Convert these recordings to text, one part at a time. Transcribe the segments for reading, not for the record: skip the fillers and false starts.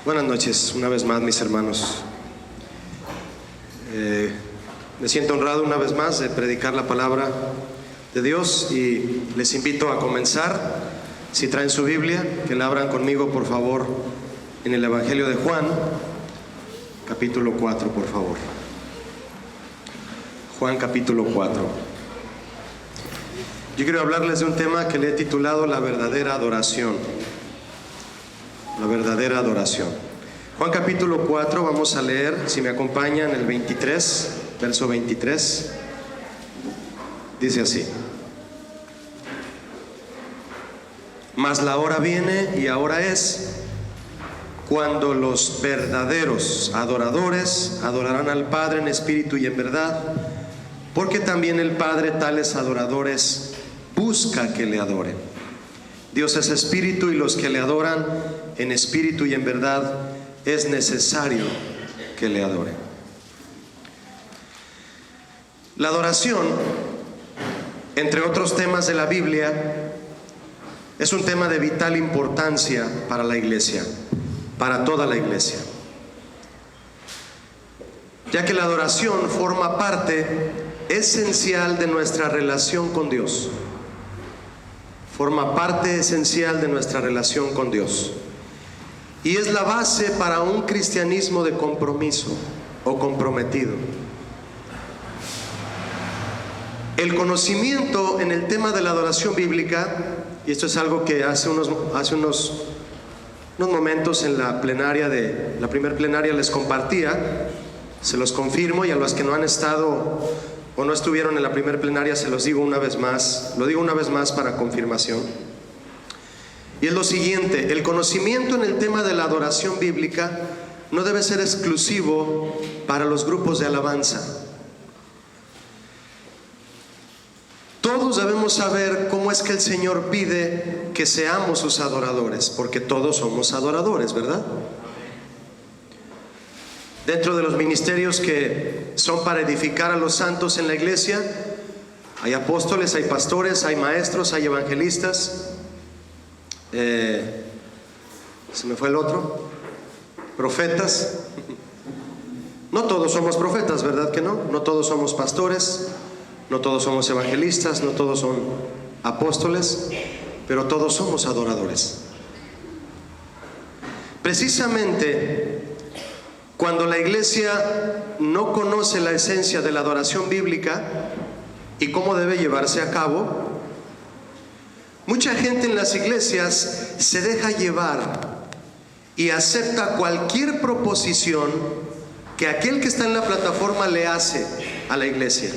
Buenas noches, una vez más, mis hermanos. Me siento honrado una vez más de predicar la palabra de Dios y les invito a comenzar. Si traen su Biblia, que la abran conmigo, por favor, en el Evangelio de Juan, capítulo 4, por favor. Juan, capítulo 4. Yo quiero hablarles de un tema que le he titulado la verdadera adoración. La verdadera adoración. Juan capítulo 4, vamos a leer, si me acompañan, el 23, verso 23. Dice así: Mas la hora viene y ahora es, cuando los verdaderos adoradores adorarán al Padre en espíritu y en verdad, porque también el Padre tales adoradores busca que le adoren. Dios es espíritu y los que le adoran en espíritu y en verdad es necesario que le adoren. La adoración, entre otros temas de la Biblia, es un tema de vital importancia para la iglesia, para toda la iglesia, ya que la adoración forma parte esencial de nuestra relación con Dios. Forma parte esencial de nuestra relación con Dios. Y es la base para un cristianismo de compromiso o comprometido. El conocimiento en el tema de la adoración bíblica, y esto es algo que hace unos momentos en la primer plenaria les compartía, se los confirmo, y a los que no han estado o no estuvieron en la primer plenaria se los digo una vez más, lo digo una vez más para confirmación. Y es lo siguiente: el conocimiento en el tema de la adoración bíblica no debe ser exclusivo para los grupos de alabanza. Todos debemos saber cómo es que el Señor pide que seamos sus adoradores, porque todos somos adoradores, ¿verdad? Dentro de los ministerios que son para edificar a los santos en la iglesia, hay apóstoles, hay pastores, hay maestros, hay evangelistas. ¿Se me fue el otro? Profetas. No todos somos profetas, ¿verdad que no? No todos somos pastores, no todos somos evangelistas, no todos son apóstoles, pero todos somos adoradores. Precisamente cuando la iglesia no conoce la esencia de la adoración bíblica y cómo debe llevarse a cabo, mucha gente en las iglesias se deja llevar y acepta cualquier proposición que aquel que está en la plataforma le hace a la iglesia,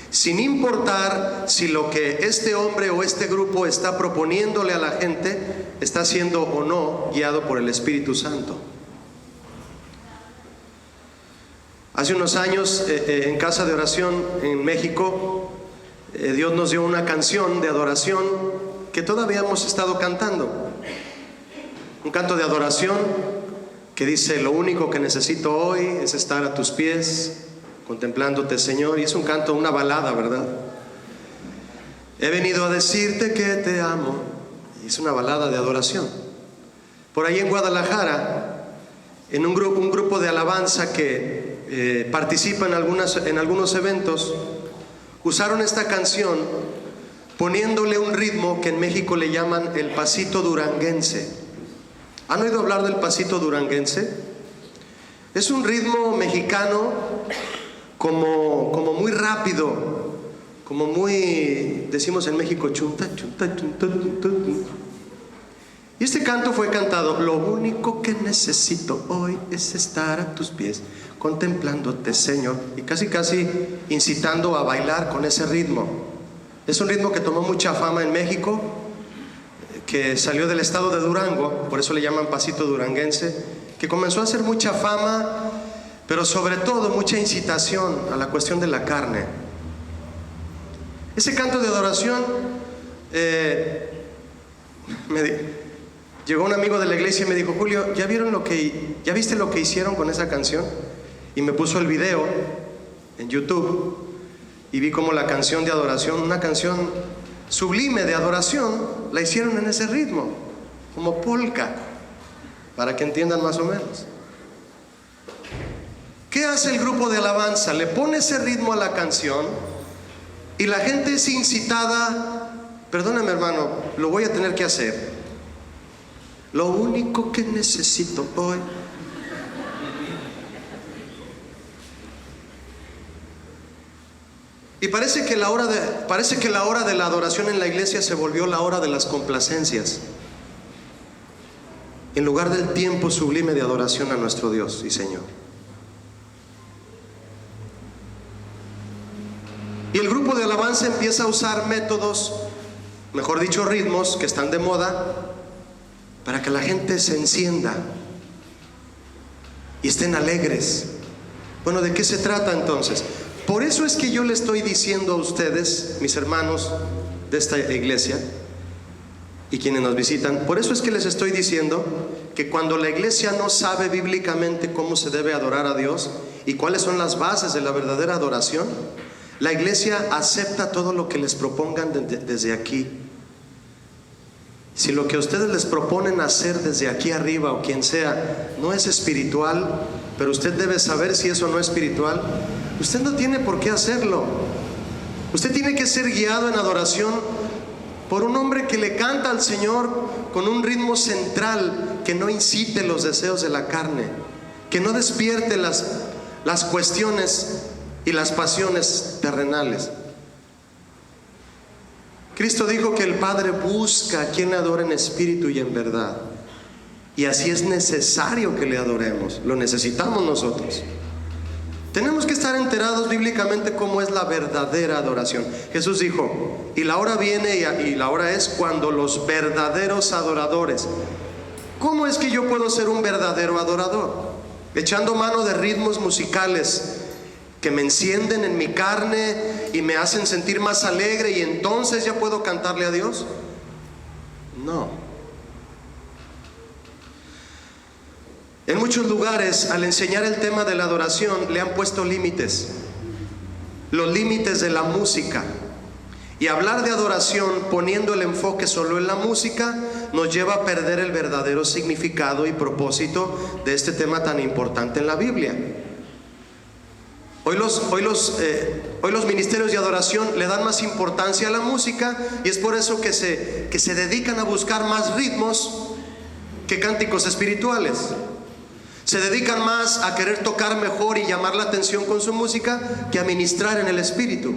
sin importar si lo que este hombre o este grupo está proponiéndole a la gente está siendo o no guiado por el Espíritu Santo. Hace unos años, en casa de oración en México, Dios nos dio una canción de adoración que todavía hemos estado cantando. Un canto de adoración que dice: lo único que necesito hoy es estar a tus pies, contemplándote, Señor. Y es un canto, una balada, ¿verdad? He venido a decirte que te amo. Y es una balada de adoración. Por ahí en Guadalajara, en un grupo de alabanza que participa en algunos eventos, usaron esta canción poniéndole un ritmo que en México le llaman el pasito duranguense. ¿Han oído hablar del pasito duranguense? Es un ritmo mexicano como muy rápido, como muy, decimos en México, chunta, chunta, chunta, chunta. Y este canto fue cantado: lo único que necesito hoy es estar a tus pies, contemplándote, Señor. Y casi incitando a bailar con ese ritmo. Es un ritmo que tomó mucha fama en México, que salió del estado de Durango, por eso le llaman pasito duranguense, que comenzó a hacer mucha fama, pero sobre todo mucha incitación a la cuestión de la carne. Ese canto de adoración, llegó un amigo de la iglesia y me dijo: Julio, ¿ya viste lo que hicieron con esa canción? Y me puso el video en YouTube y vi como la canción de adoración, una canción sublime de adoración, la hicieron en ese ritmo, como polka. para que entiendan más o menos. ¿Qué hace el grupo de alabanza? Le pone ese ritmo a la canción y la gente es incitada. Perdóname, hermano, lo voy a tener que hacer. Lo único que necesito hoy. Y parece que la hora de la adoración en la iglesia se volvió la hora de las complacencias, en lugar del tiempo sublime de adoración a nuestro Dios y Señor. Y el grupo de alabanza empieza a usar métodos, mejor dicho, ritmos que están de moda, para que la gente se encienda y estén alegres. Bueno, ¿de qué se trata entonces? Por eso es que yo le estoy diciendo a ustedes, mis hermanos de esta iglesia y quienes nos visitan, por eso es que les estoy diciendo que cuando la iglesia no sabe bíblicamente cómo se debe adorar a Dios y cuáles son las bases de la verdadera adoración, la iglesia acepta todo lo que les propongan desde aquí. Si lo que ustedes les proponen hacer desde aquí arriba o quien sea no es espiritual, pero usted debe saber si eso no es espiritual, usted no tiene por qué hacerlo. Usted tiene que ser guiado en adoración por un hombre que le canta al Señor con un ritmo central que no incite los deseos de la carne, que no despierte las cuestiones y las pasiones terrenales. Cristo dijo que el Padre busca a quien le adore en espíritu y en verdad. Y así es necesario que le adoremos. Lo necesitamos nosotros. Tenemos que estar enterados bíblicamente cómo es la verdadera adoración. Jesús dijo, y la hora viene y la hora es cuando los verdaderos adoradores. ¿Cómo es que yo puedo ser un verdadero adorador? Echando mano de ritmos musicales que me encienden en mi carne y me hacen sentir más alegre y entonces ya puedo cantarle a Dios. No. En muchos lugares, al enseñar el tema de la adoración, le han puesto límites, los límites de la música. Y hablar de adoración poniendo el enfoque solo en la música nos lleva a perder el verdadero significado y propósito de este tema tan importante en la Biblia. Hoy los ministerios de adoración le dan más importancia a la música y es por eso que se dedican a buscar más ritmos que cánticos espirituales. Se dedican más a querer tocar mejor y llamar la atención con su música que a ministrar en el espíritu.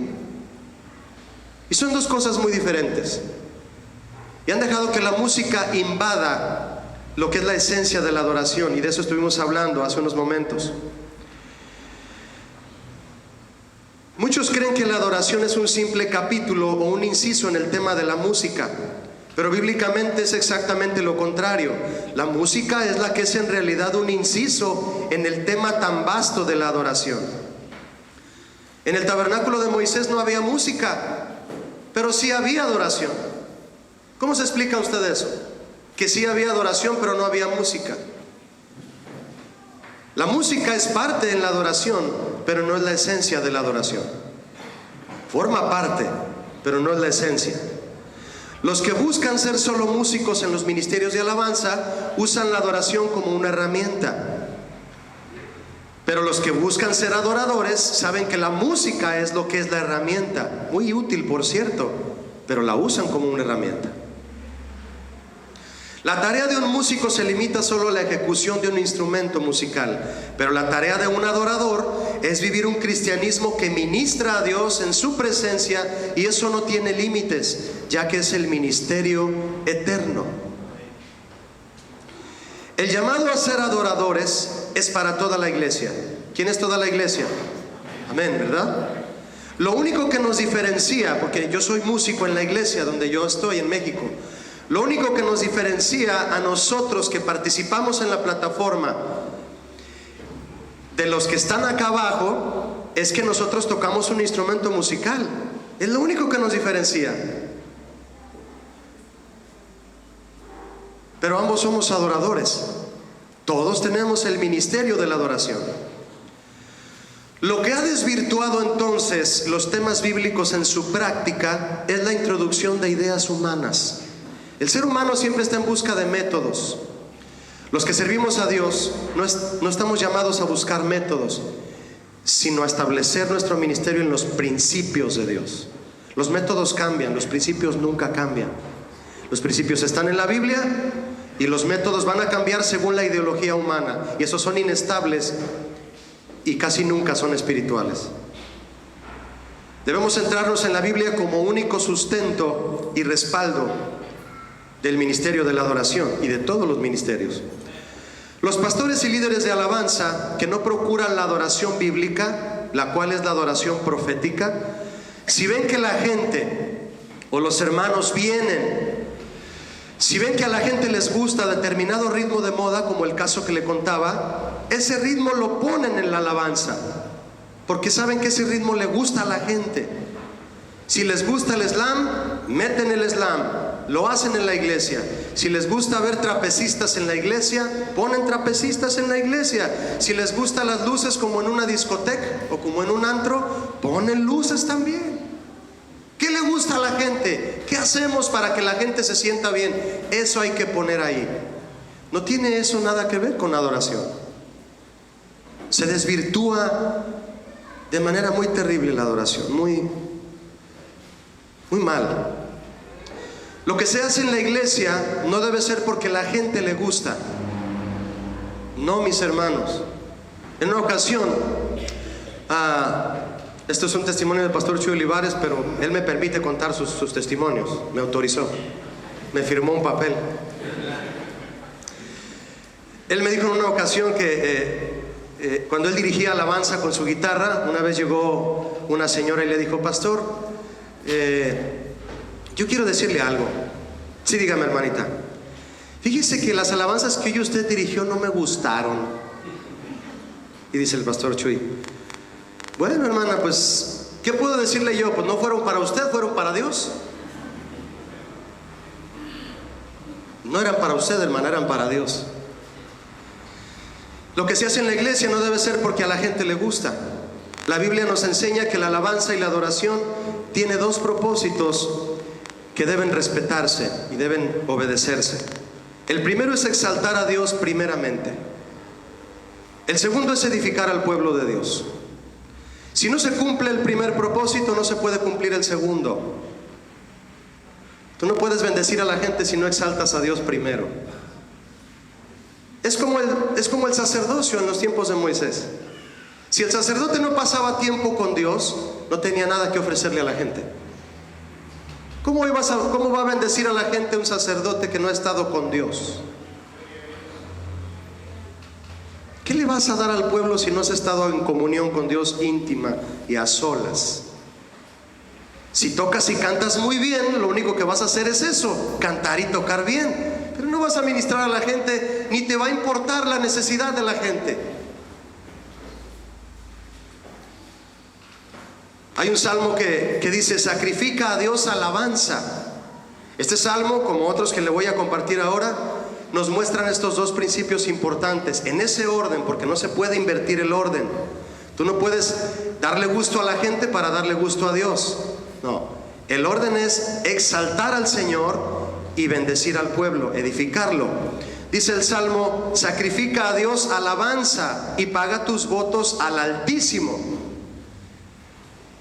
Y son dos cosas muy diferentes. Y han dejado que la música invada lo que es la esencia de la adoración, y de eso estuvimos hablando hace unos momentos. Muchos creen que la adoración es un simple capítulo o un inciso en el tema de la música, pero bíblicamente es exactamente lo contrario. La música es la que es en realidad un inciso en el tema tan vasto de la adoración. En el tabernáculo de Moisés no había música, pero sí había adoración. ¿Cómo se explica a usted eso? Que sí había adoración, pero no había música. La música es parte en la adoración, pero no es la esencia de la adoración. Forma parte, pero no es la esencia. Los que buscan ser solo músicos en los ministerios de alabanza usan la adoración como una herramienta. Pero los que buscan ser adoradores saben que la música es lo que es la herramienta. Muy útil, por cierto, pero la usan como una herramienta. La tarea de un músico se limita solo a la ejecución de un instrumento musical, pero la tarea de un adorador es vivir un cristianismo que ministra a Dios en su presencia, y eso no tiene límites, ya que es el ministerio eterno. El llamado a ser adoradores es para toda la iglesia. ¿Quién es toda la iglesia? Amén, ¿verdad? Lo único que nos diferencia, porque yo soy músico en la iglesia donde yo estoy en México, lo único que nos diferencia a nosotros que participamos en la plataforma de los que están acá abajo es que nosotros tocamos un instrumento musical. Es lo único que nos diferencia. Pero ambos somos adoradores. Todos tenemos el ministerio de la adoración. Lo que ha desvirtuado entonces los temas bíblicos en su práctica es la introducción de ideas humanas. El ser humano siempre está en busca de métodos. Los que servimos a Dios no estamos llamados a buscar métodos, sino a establecer nuestro ministerio en los principios de Dios. Los métodos cambian, los principios nunca cambian. Los principios están en la Biblia y los métodos van a cambiar según la ideología humana, y esos son inestables y casi nunca son espirituales. Debemos centrarnos en la Biblia como único sustento y respaldo del ministerio de la adoración y de todos los ministerios. Los pastores y líderes de alabanza que no procuran la adoración bíblica, la cual es la adoración profética, si ven que la gente o los hermanos vienen, si ven que a la gente les gusta determinado ritmo de moda, como el caso que le contaba, ese ritmo lo ponen en la alabanza, porque saben que ese ritmo le gusta a la gente. Si les gusta el slam, meten el slam, lo hacen en la iglesia. Si les gusta ver trapecistas en la iglesia, ponen trapecistas en la iglesia. Si les gustan las luces como en una discoteca o como en un antro, ponen luces también. ¿Qué le gusta a la gente? ¿Qué hacemos para que la gente se sienta bien? Eso hay que poner ahí. No tiene eso nada que ver con adoración. Se desvirtúa de manera muy terrible la adoración, muy mal. Lo que se hace en la iglesia no debe ser porque la gente le gusta. No, mis hermanos. En una ocasión, esto es un testimonio del pastor Chuy Olivares, pero él me permite contar sus testimonios. Me autorizó, me firmó un papel. Él me dijo en una ocasión que cuando él dirigía alabanza con su guitarra, una vez llegó una señora y le dijo: pastor, yo quiero decirle algo. Sí, dígame, hermanita. Fíjese que las alabanzas que hoy usted dirigió no me gustaron. Y dice el pastor Chuy: bueno, hermana, pues ¿qué puedo decirle yo? Pues no fueron para usted, fueron para Dios. No eran para usted, hermana, eran para Dios. Lo que se hace en la iglesia no debe ser porque a la gente le gusta. La Biblia nos enseña que la alabanza y la adoración tiene dos propósitos que deben respetarse y deben obedecerse. El primero es exaltar a Dios primeramente. El segundo es edificar al pueblo de Dios. Si no se cumple el primer propósito, no se puede cumplir el segundo. Tú no puedes bendecir a la gente si no exaltas a Dios primero. Es como el sacerdocio en los tiempos de Moisés. Si el sacerdote no pasaba tiempo con Dios, no tenía nada que ofrecerle a la gente. ¿Cómo va a bendecir a la gente un sacerdote que no ha estado con Dios? ¿Qué le vas a dar al pueblo si no has estado en comunión con Dios íntima y a solas? Si tocas y cantas muy bien, lo único que vas a hacer es eso, cantar y tocar bien. Pero no vas a ministrar a la gente, ni te va a importar la necesidad de la gente. Hay un salmo que dice: sacrifica a Dios alabanza. Este salmo, como otros que le voy a compartir ahora, nos muestran estos dos principios importantes, en ese orden, porque no se puede invertir el orden. Tú no puedes darle gusto a la gente para darle gusto a Dios. No, el orden es exaltar al Señor y bendecir al pueblo, edificarlo. Dice el Salmo: sacrifica a Dios alabanza y paga tus votos al Altísimo.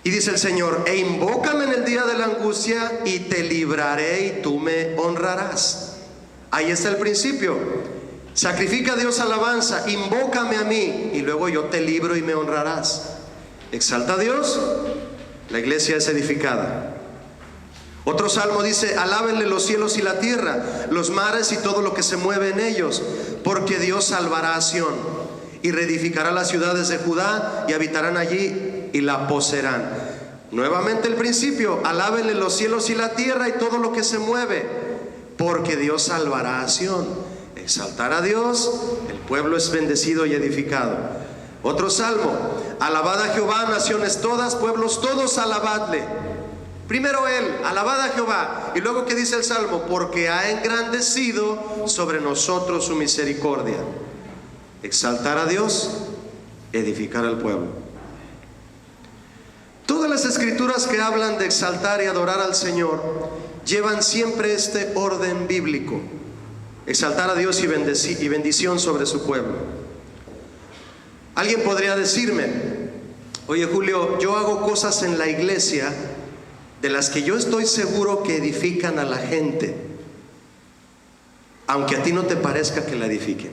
Y dice el Señor: e invócame en el día de la angustia y te libraré y tú me honrarás. Ahí está el principio. Sacrifica a Dios alabanza, invócame a mí y luego yo te libro y me honrarás. Exalta a Dios, la iglesia es edificada. Otro salmo dice: alábenle los cielos y la tierra, los mares y todo lo que se mueve en ellos, porque Dios salvará a Sión y reedificará las ciudades de Judá, y habitarán allí y la poseerán. Nuevamente el principio: alábenle los cielos y la tierra y todo lo que se mueve, porque Dios salvará a Sión. Exaltar a Dios, el pueblo es bendecido y edificado. Otro salmo: alabad a Jehová, naciones todas, pueblos todos, alabadle. Primero Él, alabad a Jehová. Y luego, ¿qué dice el Salmo? Porque ha engrandecido sobre nosotros su misericordia. Exaltar a Dios, edificar al pueblo. Todas las escrituras que hablan de exaltar y adorar al Señor llevan siempre este orden bíblico. exaltar a Dios y bendición sobre su pueblo. Alguien podría decirme: oye Julio, yo hago cosas en la iglesia de las que yo estoy seguro que edifican a la gente, aunque a ti no te parezca que la edifiquen.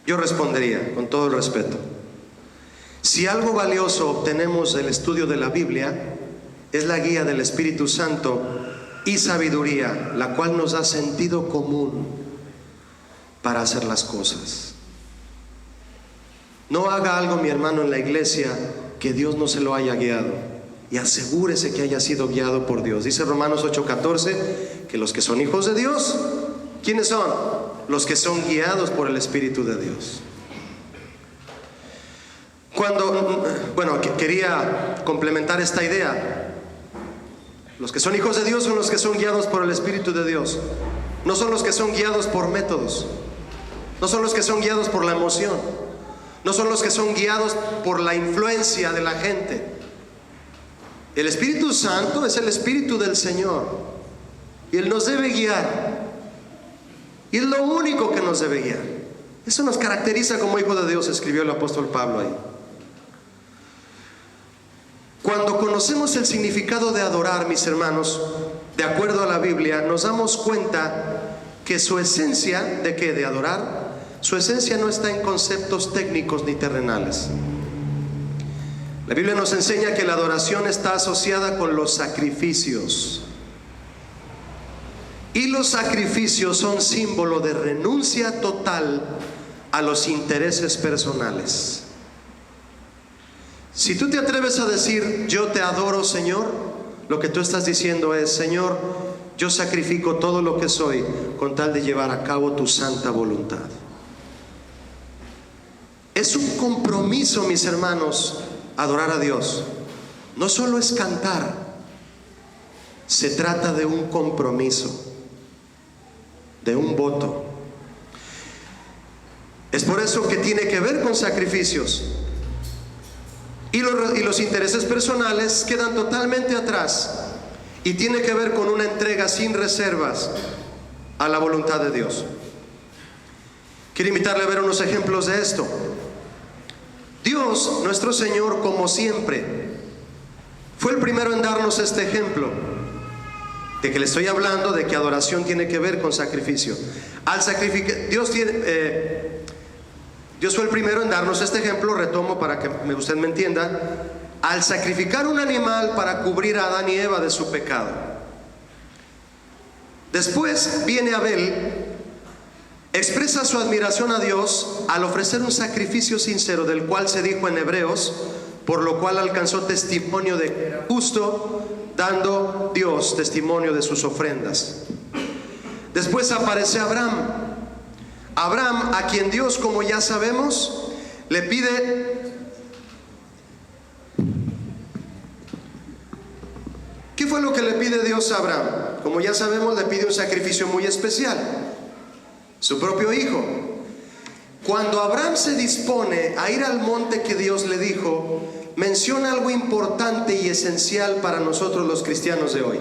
Yo respondería con todo el respeto: si algo valioso obtenemos del estudio de la Biblia, es la guía del Espíritu Santo y sabiduría, la cual nos da sentido común para hacer las cosas. No haga algo, mi hermano, en la iglesia que Dios no se lo haya guiado, y asegúrese que haya sido guiado por Dios. Dice Romanos 8:14 que los que son hijos de Dios, ¿quiénes son? Los que son guiados por el Espíritu de Dios. Quería complementar esta idea. Los que son hijos de Dios son los que son guiados por el Espíritu de Dios. No son los que son guiados por métodos. No son los que son guiados por la emoción. No son los que son guiados por la influencia de la gente. El Espíritu Santo es el Espíritu del Señor, y Él nos debe guiar. Y es lo único que nos debe guiar. Eso nos caracteriza como hijos de Dios, escribió el apóstol Pablo ahí. Cuando conocemos el significado de adorar, mis hermanos, de acuerdo a la Biblia, nos damos cuenta que su esencia, ¿de qué? De adorar, su esencia no está en conceptos técnicos ni terrenales. La Biblia nos enseña que la adoración está asociada con los sacrificios. Y los sacrificios son símbolo de renuncia total a los intereses personales. Si tú te atreves a decir: yo te adoro, Señor, lo que tú estás diciendo es: Señor, yo sacrifico todo lo que soy con tal de llevar a cabo tu santa voluntad. Es un compromiso, mis hermanos, adorar a Dios. No solo es cantar, se trata de un compromiso, de un voto. Es por eso que tiene que ver con sacrificios. Y los intereses personales quedan totalmente atrás, y tiene que ver con una entrega sin reservas a la voluntad de Dios. Quiero invitarle a ver unos ejemplos de esto. Dios, nuestro Señor, como siempre, fue el primero en darnos este ejemplo de que le estoy hablando, de que adoración tiene que ver con sacrificio. Al sacrificar, Dios fue el primero en darnos este ejemplo. Retomo para que usted me entienda. Al sacrificar un animal para cubrir a Adán y Eva de su pecado. Después viene Abel, expresa su admiración a Dios al ofrecer un sacrificio sincero, del cual se dijo en Hebreos, por lo cual alcanzó testimonio de que era justo, dando Dios testimonio de sus ofrendas. Después aparece Abraham, a quien Dios, como ya sabemos, le pide. ¿Qué fue lo que le pide Dios a Abraham? Como ya sabemos, le pide un sacrificio muy especial: su propio hijo. Cuando Abraham se dispone a ir al monte que Dios le dijo, menciona algo importante y esencial para nosotros los cristianos de hoy.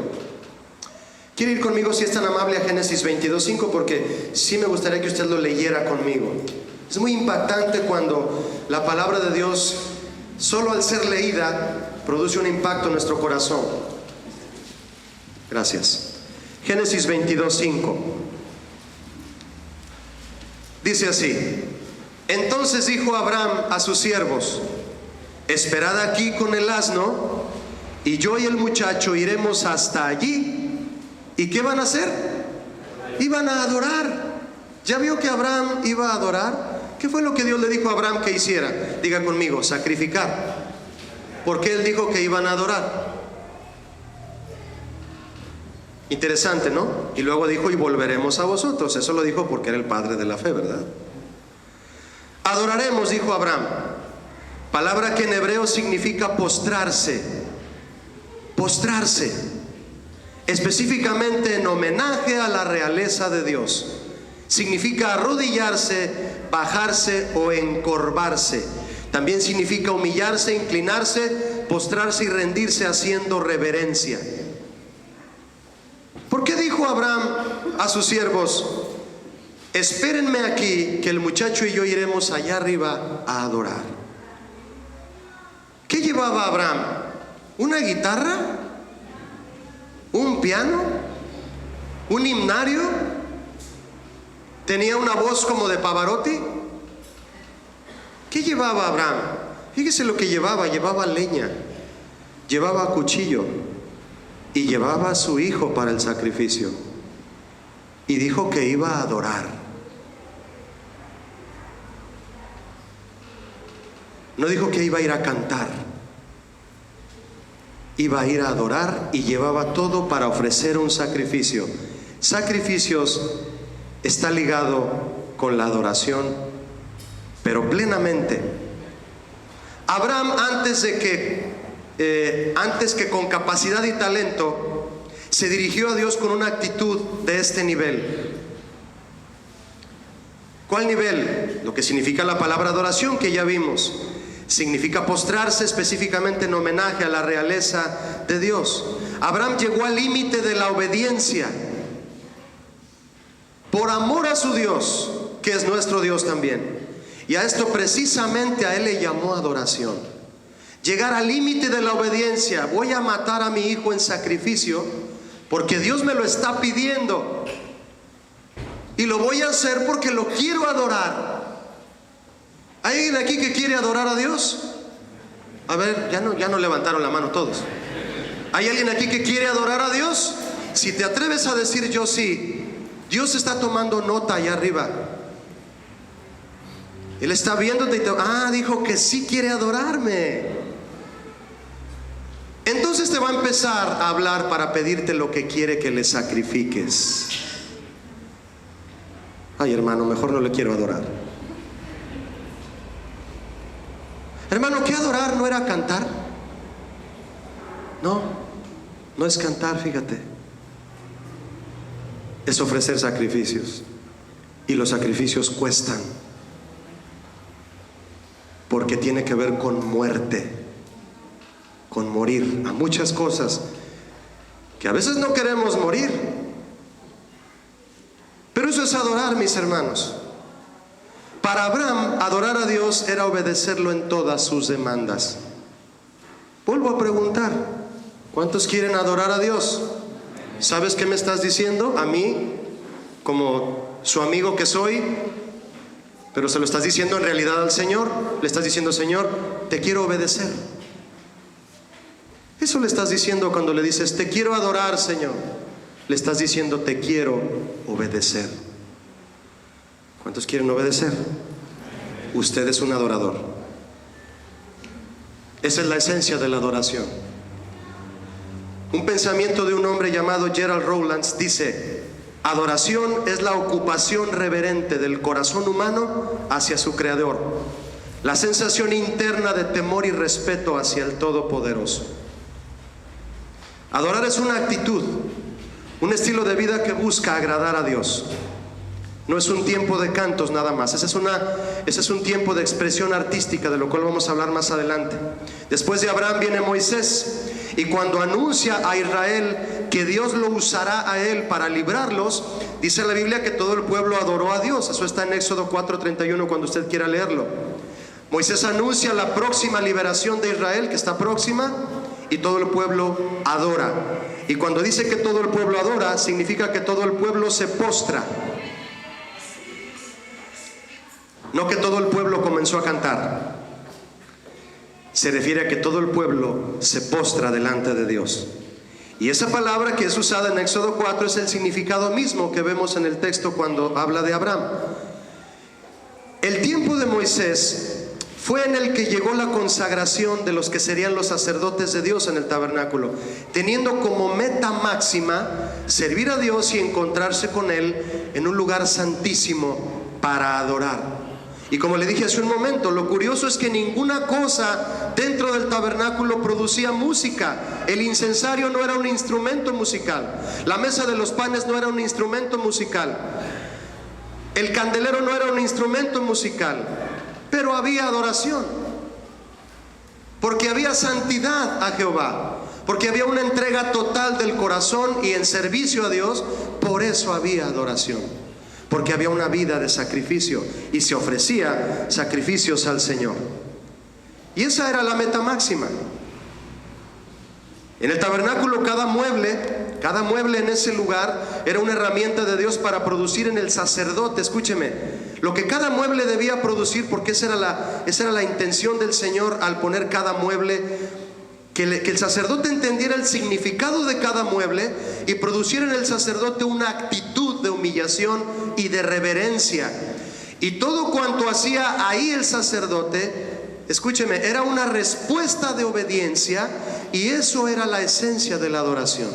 ¿Quiere ir conmigo, si es tan amable, a Génesis 22:5? Porque sí me gustaría que usted lo leyera conmigo. Es muy impactante cuando la palabra de Dios, solo al ser leída, produce un impacto en nuestro corazón. Gracias. Génesis 22:5 dice así: entonces dijo Abraham a sus siervos: esperad aquí con el asno, y yo y el muchacho iremos hasta allí. ¿Y qué van a hacer? Iban a adorar. ¿Ya vio que Abraham iba a adorar? ¿Qué fue lo que Dios le dijo a Abraham que hiciera? Diga conmigo: sacrificar. Porque Él dijo que iban a adorar. Interesante, ¿no? Y luego dijo: y volveremos a vosotros. Eso lo dijo porque era el padre de la fe, ¿verdad? Adoraremos, dijo Abraham. Palabra que en hebreo significa postrarse. Postrarse. Específicamente en homenaje a la realeza de Dios. Significa arrodillarse, bajarse o encorvarse. También significa humillarse, inclinarse, postrarse y rendirse haciendo reverencia. ¿Por qué dijo Abraham a sus siervos: espérenme aquí, que el muchacho y yo iremos allá arriba a adorar? ¿Qué llevaba Abraham? ¿Una guitarra? ¿Un piano? ¿Un himnario? ¿Tenía una voz como de Pavarotti? ¿Qué llevaba Abraham? Fíjese lo que llevaba. Llevaba leña, llevaba cuchillo y llevaba a su hijo para el sacrificio. Y dijo que iba a adorar. No dijo que iba a ir a cantar. Iba a ir a adorar, y llevaba todo para ofrecer un sacrificio. Sacrificios está ligado con la adoración, pero plenamente. Abraham, antes que con capacidad y talento, se dirigió a Dios con una actitud de este nivel. ¿Cuál nivel? Lo que significa la palabra adoración, que ya vimos. Significa postrarse específicamente en homenaje a la realeza de Dios. Abraham llegó al límite de la obediencia por amor a su Dios, que es nuestro Dios también. Y a esto precisamente a él le llamó adoración. Llegar al límite de la obediencia. Voy a matar a mi hijo en sacrificio porque Dios me lo está pidiendo, y lo voy a hacer porque lo quiero adorar. ¿Hay alguien aquí que quiere adorar a Dios? A ver, ya no levantaron la mano todos. ¿Hay alguien aquí que quiere adorar a Dios? Si te atreves a decir yo sí, Dios está tomando nota allá arriba. Él está viéndote y dijo que sí quiere adorarme. Entonces te va a empezar a hablar para pedirte lo que quiere que le sacrifiques. Ay, hermano, mejor no le quiero adorar. Hermano, ¿qué adorar? ¿No era cantar? No es cantar, fíjate. Es ofrecer sacrificios. Y los sacrificios cuestan, porque tiene que ver con muerte, con morir a muchas cosas que a veces no queremos morir. Pero eso es adorar, mis hermanos. Para Abraham, adorar a Dios era obedecerlo en todas sus demandas. Vuelvo a preguntar: ¿cuántos quieren adorar a Dios? ¿Sabes qué me estás diciendo? A mí, como su amigo que soy, pero se lo estás diciendo en realidad al Señor. Le estás diciendo: Señor, te quiero obedecer. Eso le estás diciendo cuando le dices: te quiero adorar, Señor. Le estás diciendo: te quiero obedecer. ¿Cuántos quieren obedecer? Usted es un adorador. Esa es la esencia de la adoración. Un pensamiento de un hombre llamado Gerald Rowlands dice: adoración es la ocupación reverente del corazón humano hacia su Creador, la sensación interna de temor y respeto hacia el Todopoderoso. Adorar es una actitud, un estilo de vida que busca agradar a Dios. No es un tiempo de cantos nada más. Ese es un tiempo de expresión artística, de lo cual vamos a hablar más adelante. Después de Abraham viene Moisés, y cuando anuncia a Israel que Dios lo usará a él para librarlos, dice la Biblia que todo el pueblo adoró a Dios. Eso está en Éxodo 4:31, cuando usted quiera leerlo. Moisés anuncia la próxima liberación de Israel, que está próxima, y todo el pueblo adora. Y cuando dice que todo el pueblo adora, significa que todo el pueblo se postra. No que todo el pueblo comenzó a cantar. Se refiere a que todo el pueblo se postra delante de Dios. Y esa palabra que es usada en Éxodo 4 es el significado mismo que vemos en el texto cuando habla de Abraham. El tiempo de Moisés fue en el que llegó la consagración de los que serían los sacerdotes de Dios en el tabernáculo, teniendo como meta máxima servir a Dios y encontrarse con Él en un lugar santísimo para adorar. Y como le dije hace un momento, lo curioso es que ninguna cosa dentro del tabernáculo producía música. El incensario no era un instrumento musical. La mesa de los panes no era un instrumento musical. El candelero no era un instrumento musical. Pero había adoración, porque había santidad a Jehová, porque había una entrega total del corazón y en servicio a Dios. Por eso había adoración, porque había una vida de sacrificio y se ofrecía sacrificios al Señor. Y esa era la meta máxima. En el tabernáculo cada mueble en ese lugar era una herramienta de Dios para producir en el sacerdote, escúcheme, lo que cada mueble debía producir, porque esa era la intención del Señor al poner cada mueble. Que el sacerdote entendiera el significado de cada mueble y produciera en el sacerdote una actitud de humillación y de reverencia. Y todo cuanto hacía ahí el sacerdote, escúcheme, era una respuesta de obediencia, y eso era la esencia de la adoración.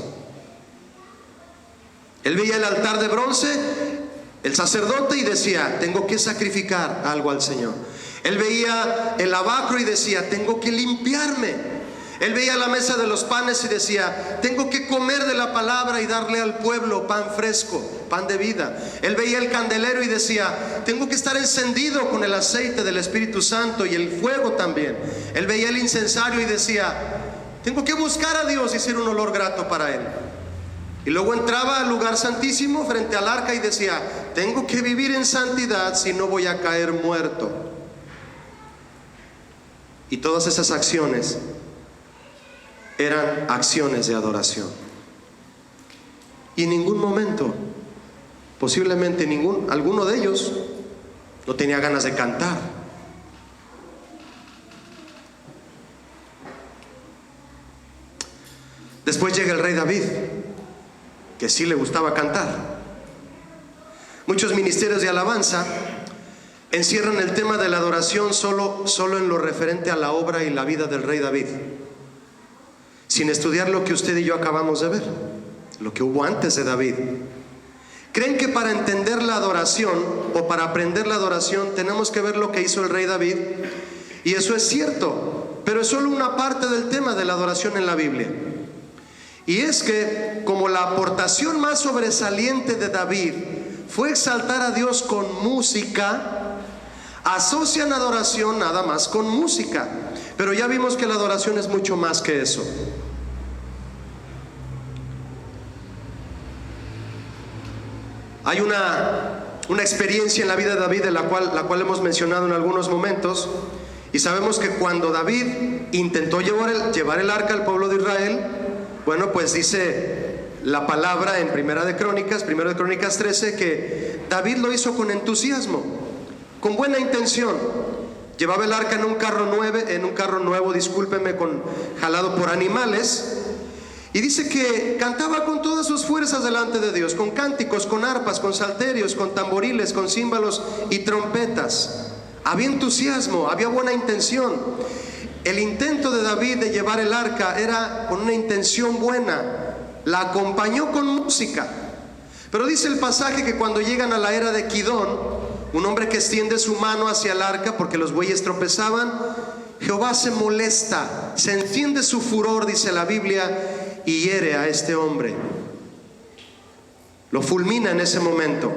Él veía el altar de bronce, el sacerdote, y decía: tengo que sacrificar algo al Señor. Él veía el lavacro y decía: tengo que limpiarme. Él veía la mesa de los panes y decía: tengo que comer de la palabra y darle al pueblo pan fresco, pan de vida. Él veía el candelero y decía: tengo que estar encendido con el aceite del Espíritu Santo y el fuego también. Él veía el incensario y decía: tengo que buscar a Dios y ser un olor grato para Él. Y luego entraba al lugar santísimo frente al arca y decía: tengo que vivir en santidad, si no voy a caer muerto. Y todas esas acciones eran acciones de adoración. Y en ningún momento, posiblemente alguno de ellos no tenía ganas de cantar. Después llega el rey David, que sí le gustaba cantar. Muchos ministerios de alabanza encierran el tema de la adoración solo en lo referente a la obra y la vida del rey David, sin estudiar lo que usted y yo acabamos de ver, lo que hubo antes de David. Creen que para entender la adoración o para aprender la adoración tenemos que ver lo que hizo el rey David, y eso es cierto, pero es solo una parte del tema de la adoración en la Biblia. Y es que, como la aportación más sobresaliente de David fue exaltar a Dios con música, asocian adoración nada más con música. Pero ya vimos que la adoración es mucho más que eso. Hay una experiencia en la vida de David, de la cual hemos mencionado en algunos momentos, y sabemos que cuando David intentó llevar el arca al pueblo de Israel, bueno, pues dice la palabra en Primero de Crónicas 13, que David lo hizo con entusiasmo, con buena intención. Llevaba el arca en un carro nuevo, jalado por animales. Y dice que cantaba con todas sus fuerzas delante de Dios, con cánticos, con arpas, con salterios, con tamboriles, con címbalos y trompetas. Había entusiasmo, había buena intención. El intento de David de llevar el arca era con una intención buena. La acompañó con música. Pero dice el pasaje que cuando llegan a la era de Kidón, un hombre que extiende su mano hacia el arca porque los bueyes tropezaban, Jehová se molesta, se enciende su furor, dice la Biblia, y hiere a este hombre. Lo fulmina en ese momento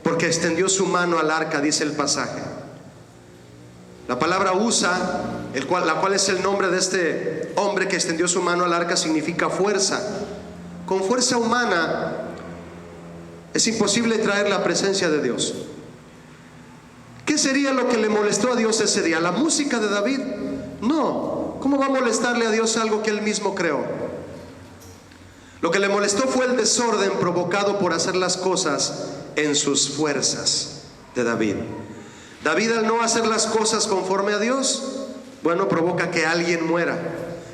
porque extendió su mano al arca, dice el pasaje. La palabra Usa, la cual es el nombre de este hombre que extendió su mano al arca, significa fuerza. Con fuerza humana es imposible traer la presencia de Dios. ¿Qué sería lo que le molestó a Dios ese día? ¿La música de David? No. ¿Cómo va a molestarle a Dios algo que Él mismo creó? Lo que le molestó fue el desorden provocado por hacer las cosas en sus fuerzas de David. David, al no hacer las cosas conforme a Dios, bueno, provoca que alguien muera.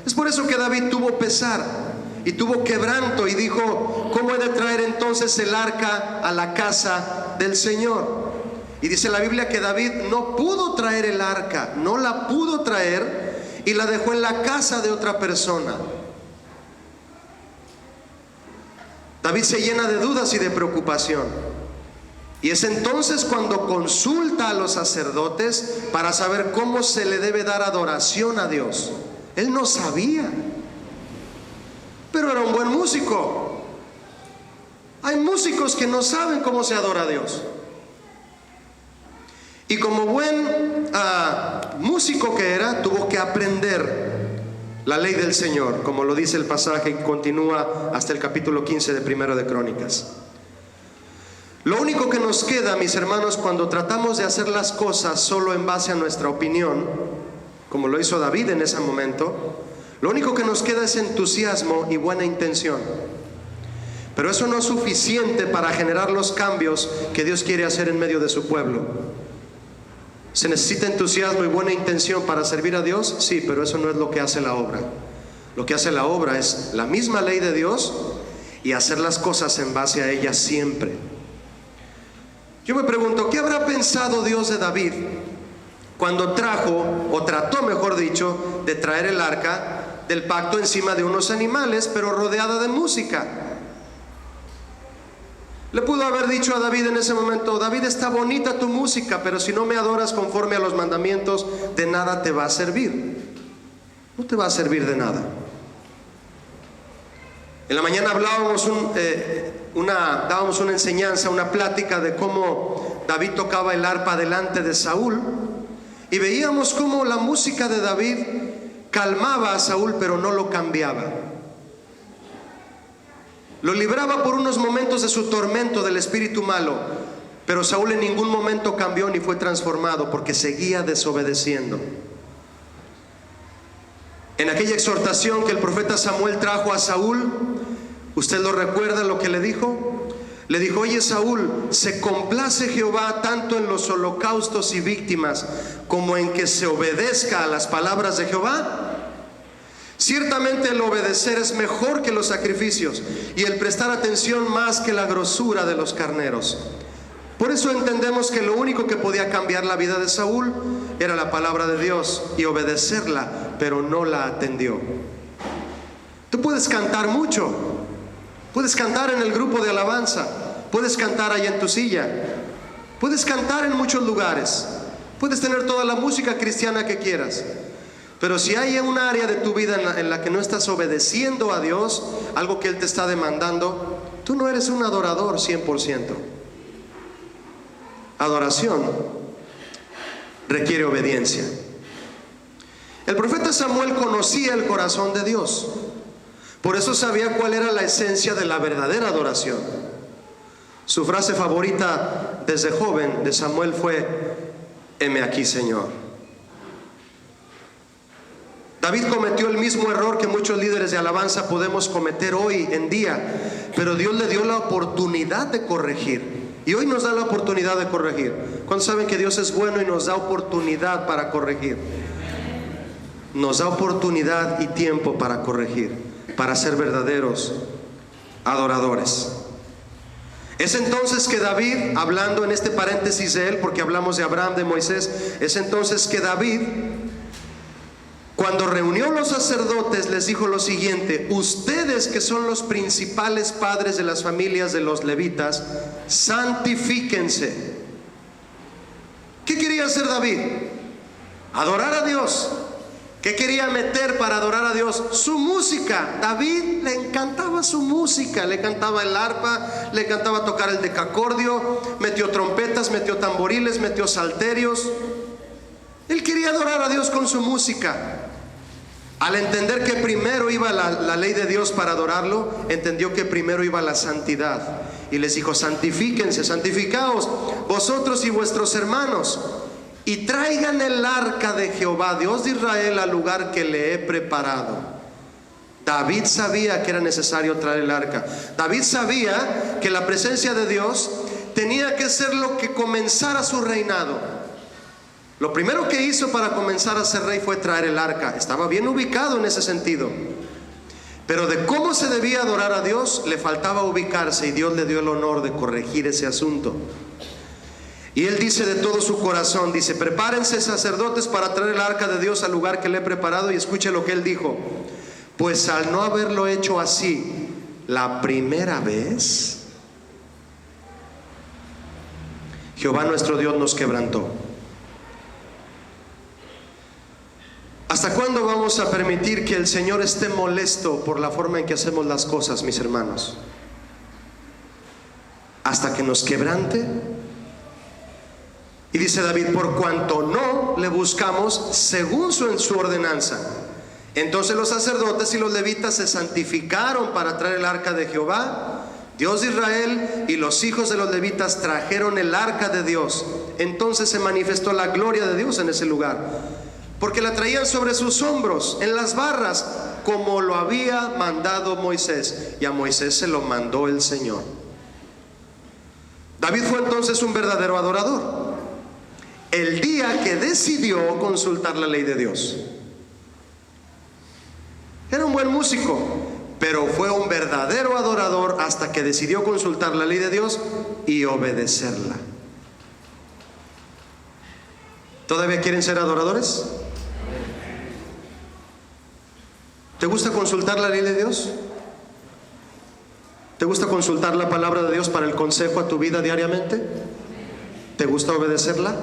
Es por eso que David tuvo pesar y tuvo quebranto y dijo: ¿cómo he de traer entonces el arca a la casa del Señor? Y dice la Biblia que David no pudo traer el arca, no la pudo traer, y la dejó en la casa de otra persona. David se llena de dudas y de preocupación, y es entonces cuando consulta a los sacerdotes para saber cómo se le debe dar adoración a Dios. Él no sabía, pero era un buen músico. Hay músicos que no saben cómo se adora a Dios. Y como buen músico que era, tuvo que aprender la ley del Señor, como lo dice el pasaje que continúa hasta el capítulo 15 de Primero de Crónicas. Lo único que nos queda, mis hermanos, cuando tratamos de hacer las cosas solo en base a nuestra opinión, como lo hizo David en ese momento, lo único que nos queda es entusiasmo y buena intención. Pero eso no es suficiente para generar los cambios que Dios quiere hacer en medio de su pueblo. ¿Se necesita entusiasmo y buena intención para servir a Dios? Sí, pero eso no es lo que hace la obra. Lo que hace la obra es la misma ley de Dios y hacer las cosas en base a ella siempre. Yo me pregunto, ¿qué habrá pensado Dios de David cuando trajo, o trató mejor dicho, de traer el arca del pacto encima de unos animales, pero rodeada de música? Le pudo haber dicho a David en ese momento: David, está bonita tu música, pero si no me adoras conforme a los mandamientos, de nada te va a servir. No te va a servir de nada. En la mañana hablábamos dábamos una enseñanza, una plática de cómo David tocaba el arpa delante de Saúl, y veíamos cómo la música de David calmaba a Saúl, pero no lo cambiaba. Lo libraba por unos momentos de su tormento del espíritu malo, pero Saúl en ningún momento cambió ni fue transformado, porque seguía desobedeciendo. En aquella exhortación que el profeta Samuel trajo a Saúl, ¿usted lo recuerda lo que le dijo? Le dijo: oye Saúl, ¿se complace Jehová tanto en los holocaustos y víctimas como en que se obedezca a las palabras de Jehová? Ciertamente el obedecer es mejor que los sacrificios, y el prestar atención más que la grosura de los carneros. Por eso entendemos que lo único que podía cambiar la vida de Saúl era la palabra de Dios y obedecerla, pero no la atendió. Tú puedes cantar mucho, puedes cantar en el grupo de alabanza, puedes cantar ahí en tu silla, puedes cantar en muchos lugares, puedes tener toda la música cristiana que quieras, pero si hay un área de tu vida en la que no estás obedeciendo a Dios, algo que Él te está demandando, tú no eres un adorador 100%. Adoración requiere obediencia. El profeta Samuel conocía el corazón de Dios, por eso sabía cuál era la esencia de la verdadera adoración. Su frase favorita desde joven de Samuel fue: heme aquí, Señor. David cometió el mismo error que muchos líderes de alabanza podemos cometer hoy en día, pero Dios le dio la oportunidad de corregir. Y hoy nos da la oportunidad de corregir. ¿Cuántos saben que Dios es bueno y nos da oportunidad para corregir? Nos da oportunidad y tiempo para corregir, para ser verdaderos adoradores. Es entonces que David, hablando en este paréntesis de él, porque hablamos de Abraham, de Moisés, es entonces que David, cuando reunió a los sacerdotes, les dijo lo siguiente: ustedes que son los principales padres de las familias de los levitas, santifíquense. ¿Qué quería hacer David? Adorar a Dios. ¿Qué quería meter para adorar a Dios? Su música. David le encantaba su música, le cantaba el arpa, le encantaba tocar el decacordio, metió trompetas, metió tamboriles, metió salterios. Él quería adorar a Dios con su música. Al entender que primero iba la ley de Dios para adorarlo, entendió que primero iba la santidad. Y les dijo: santifíquense, santificaos vosotros y vuestros hermanos, y traigan el arca de Jehová, Dios de Israel, al lugar que le he preparado. David sabía que era necesario traer el arca. David sabía que la presencia de Dios tenía que ser lo que comenzara su reinado. Lo primero que hizo para comenzar a ser rey fue traer el arca. Estaba bien ubicado en ese sentido, pero de cómo se debía adorar a Dios le faltaba ubicarse, y Dios le dio el honor de corregir ese asunto. Y él dice de todo su corazón, dice: prepárense sacerdotes para traer el arca de Dios al lugar que le he preparado. Y escuche lo que él dijo: pues al no haberlo hecho así la primera vez, Jehová nuestro Dios nos quebrantó. ¿Hasta cuándo vamos a permitir que el Señor esté molesto por la forma en que hacemos las cosas, mis hermanos? ¿Hasta que nos quebrante? Y dice David: por cuanto no le buscamos según su ordenanza. Entonces los sacerdotes y los levitas se santificaron para traer el arca de Jehová, Dios de Israel, y los hijos de los levitas trajeron el arca de Dios. Entonces se manifestó la gloria de Dios en ese lugar, porque la traían sobre sus hombros, en las barras, como lo había mandado Moisés. Y a Moisés se lo mandó el Señor. David fue entonces un verdadero adorador el día que decidió consultar la ley de Dios. Era un buen músico, pero fue un verdadero adorador hasta que decidió consultar la ley de Dios y obedecerla. ¿Todavía quieren ser adoradores? ¿Te gusta consultar la ley de Dios? ¿Te gusta consultar la palabra de Dios para el consejo a tu vida diariamente? ¿Te gusta obedecerla?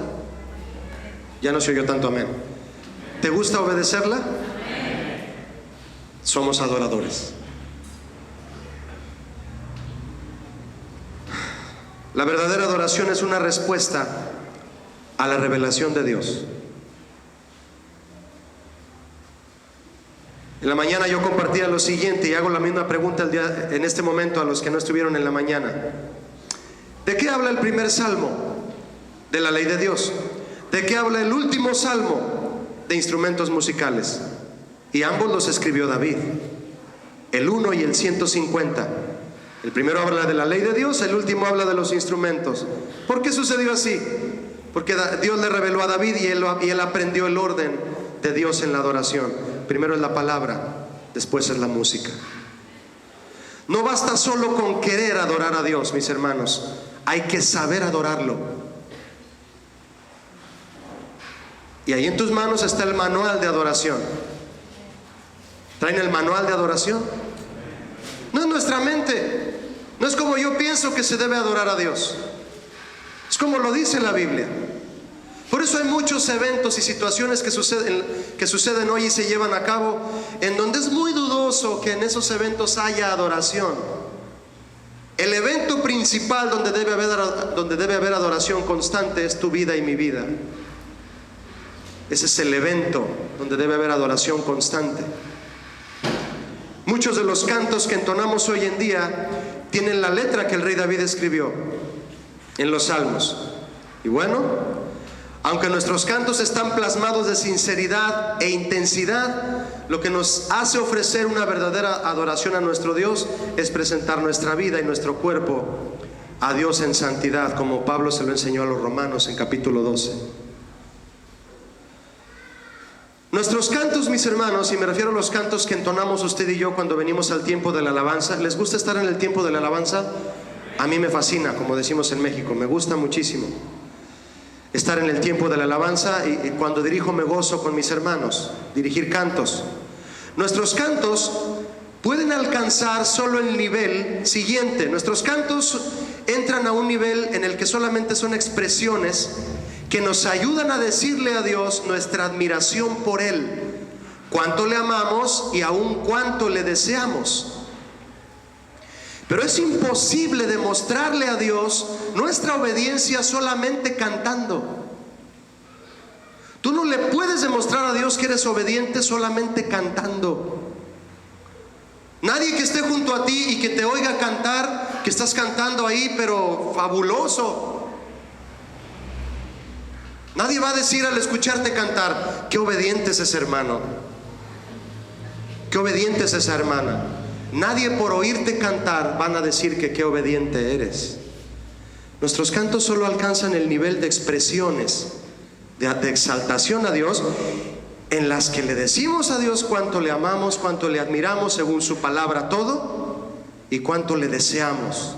Ya no se oyó tanto amén. ¿Te gusta obedecerla? Somos adoradores. La verdadera adoración es una respuesta a la revelación de Dios. En la mañana yo compartía lo siguiente y hago la misma pregunta en este momento a los que no estuvieron en la mañana. ¿De qué habla el primer salmo? De la ley de Dios. ¿De qué habla el último salmo? De instrumentos musicales. Y ambos los escribió David, el 1 y el 150. El primero habla de la ley de Dios, el último habla de los instrumentos. ¿Por qué sucedió así? Porque Dios le reveló a David y él aprendió el orden de Dios en la adoración. Primero es la palabra, después es la música. No basta solo con querer adorar a Dios, mis hermanos. Hay que saber adorarlo. Y ahí en tus manos está el manual de adoración. ¿Traen el manual de adoración? No es nuestra mente. No es como yo pienso que se debe adorar a Dios. Es como lo dice la Biblia. Por eso hay muchos eventos y situaciones que suceden hoy y se llevan a cabo en donde es muy dudoso que en esos eventos haya adoración. El evento principal donde debe haber adoración constante es tu vida y mi vida. Ese es el evento donde debe haber adoración constante. Muchos de los cantos que entonamos hoy en día tienen la letra que el rey David escribió en los salmos. Y bueno, aunque nuestros cantos están plasmados de sinceridad e intensidad, lo que nos hace ofrecer una verdadera adoración a nuestro Dios es presentar nuestra vida y nuestro cuerpo a Dios en santidad, como Pablo se lo enseñó a los romanos en capítulo 12. Nuestros cantos, mis hermanos, y me refiero a los cantos que entonamos usted y yo cuando venimos al tiempo de la alabanza. ¿Les gusta estar en el tiempo de la alabanza? A mí me fascina, como decimos en México, me gusta muchísimo estar en el tiempo de la alabanza, y cuando dirijo me gozo con mis hermanos, dirigir cantos. Nuestros cantos pueden alcanzar solo el nivel siguiente. Nuestros cantos entran a un nivel en el que solamente son expresiones que nos ayudan a decirle a Dios nuestra admiración por Él, cuánto le amamos y aún cuánto le deseamos. Pero es imposible demostrarle a Dios nuestra obediencia solamente cantando. Tú no le puedes demostrar a Dios que eres obediente solamente cantando. Nadie que esté junto a ti y que te oiga cantar, que estás cantando ahí, pero fabuloso. Nadie va a decir al escucharte cantar, qué obediente es ese hermano, qué obediente es esa hermana. Nadie por oírte cantar van a decir que qué obediente eres. Nuestros cantos solo alcanzan el nivel de expresiones de exaltación a Dios, en las que le decimos a Dios cuánto le amamos, cuánto le admiramos según su palabra todo, y cuánto le deseamos,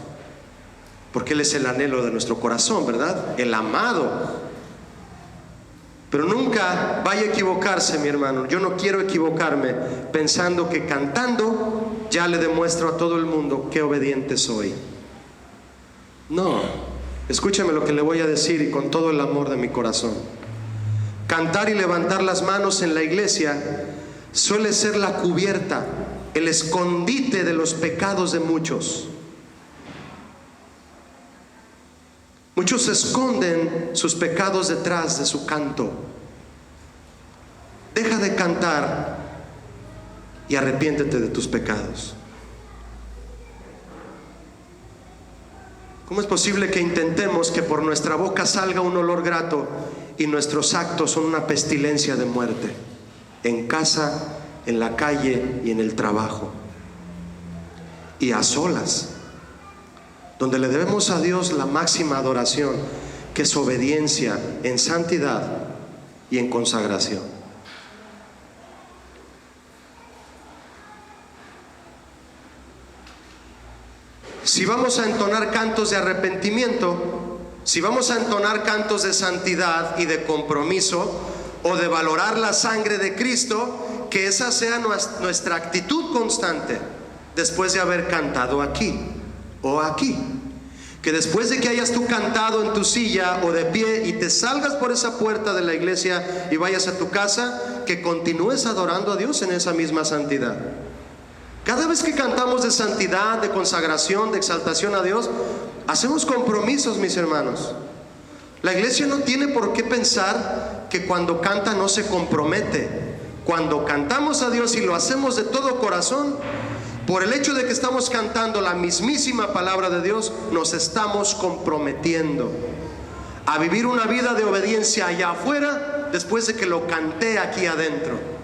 porque Él es el anhelo de nuestro corazón, ¿verdad? El amado. Pero nunca vaya a equivocarse, mi hermano. Yo no quiero equivocarme pensando que cantando ya le demuestro a todo el mundo qué obediente soy. No, escúcheme lo que le voy a decir, y con todo el amor de mi corazón. Cantar y levantar las manos en la iglesia suele ser la cubierta, el escondite de los pecados de muchos. Muchos esconden sus pecados detrás de su canto. Deja de cantar y arrepiéntete de tus pecados. ¿Cómo es posible que intentemos que por nuestra boca salga un olor grato y nuestros actos son una pestilencia de muerte? En casa, en la calle y en el trabajo. Y a solas, donde le debemos a Dios la máxima adoración, que es obediencia en santidad y en consagración. Si vamos a entonar cantos de arrepentimiento, si vamos a entonar cantos de santidad y de compromiso, o de valorar la sangre de Cristo, que esa sea nuestra actitud constante después de haber cantado aquí o aquí. Que después de que hayas tú cantado en tu silla o de pie y te salgas por esa puerta de la iglesia y vayas a tu casa, que continúes adorando a Dios en esa misma santidad. Cada vez que cantamos de santidad, de consagración, de exaltación a Dios, hacemos compromisos, mis hermanos. La iglesia no tiene por qué pensar que cuando canta no se compromete. Cuando cantamos a Dios y lo hacemos de todo corazón, por el hecho de que estamos cantando la mismísima palabra de Dios, nos estamos comprometiendo a vivir una vida de obediencia allá afuera después de que lo canté aquí adentro.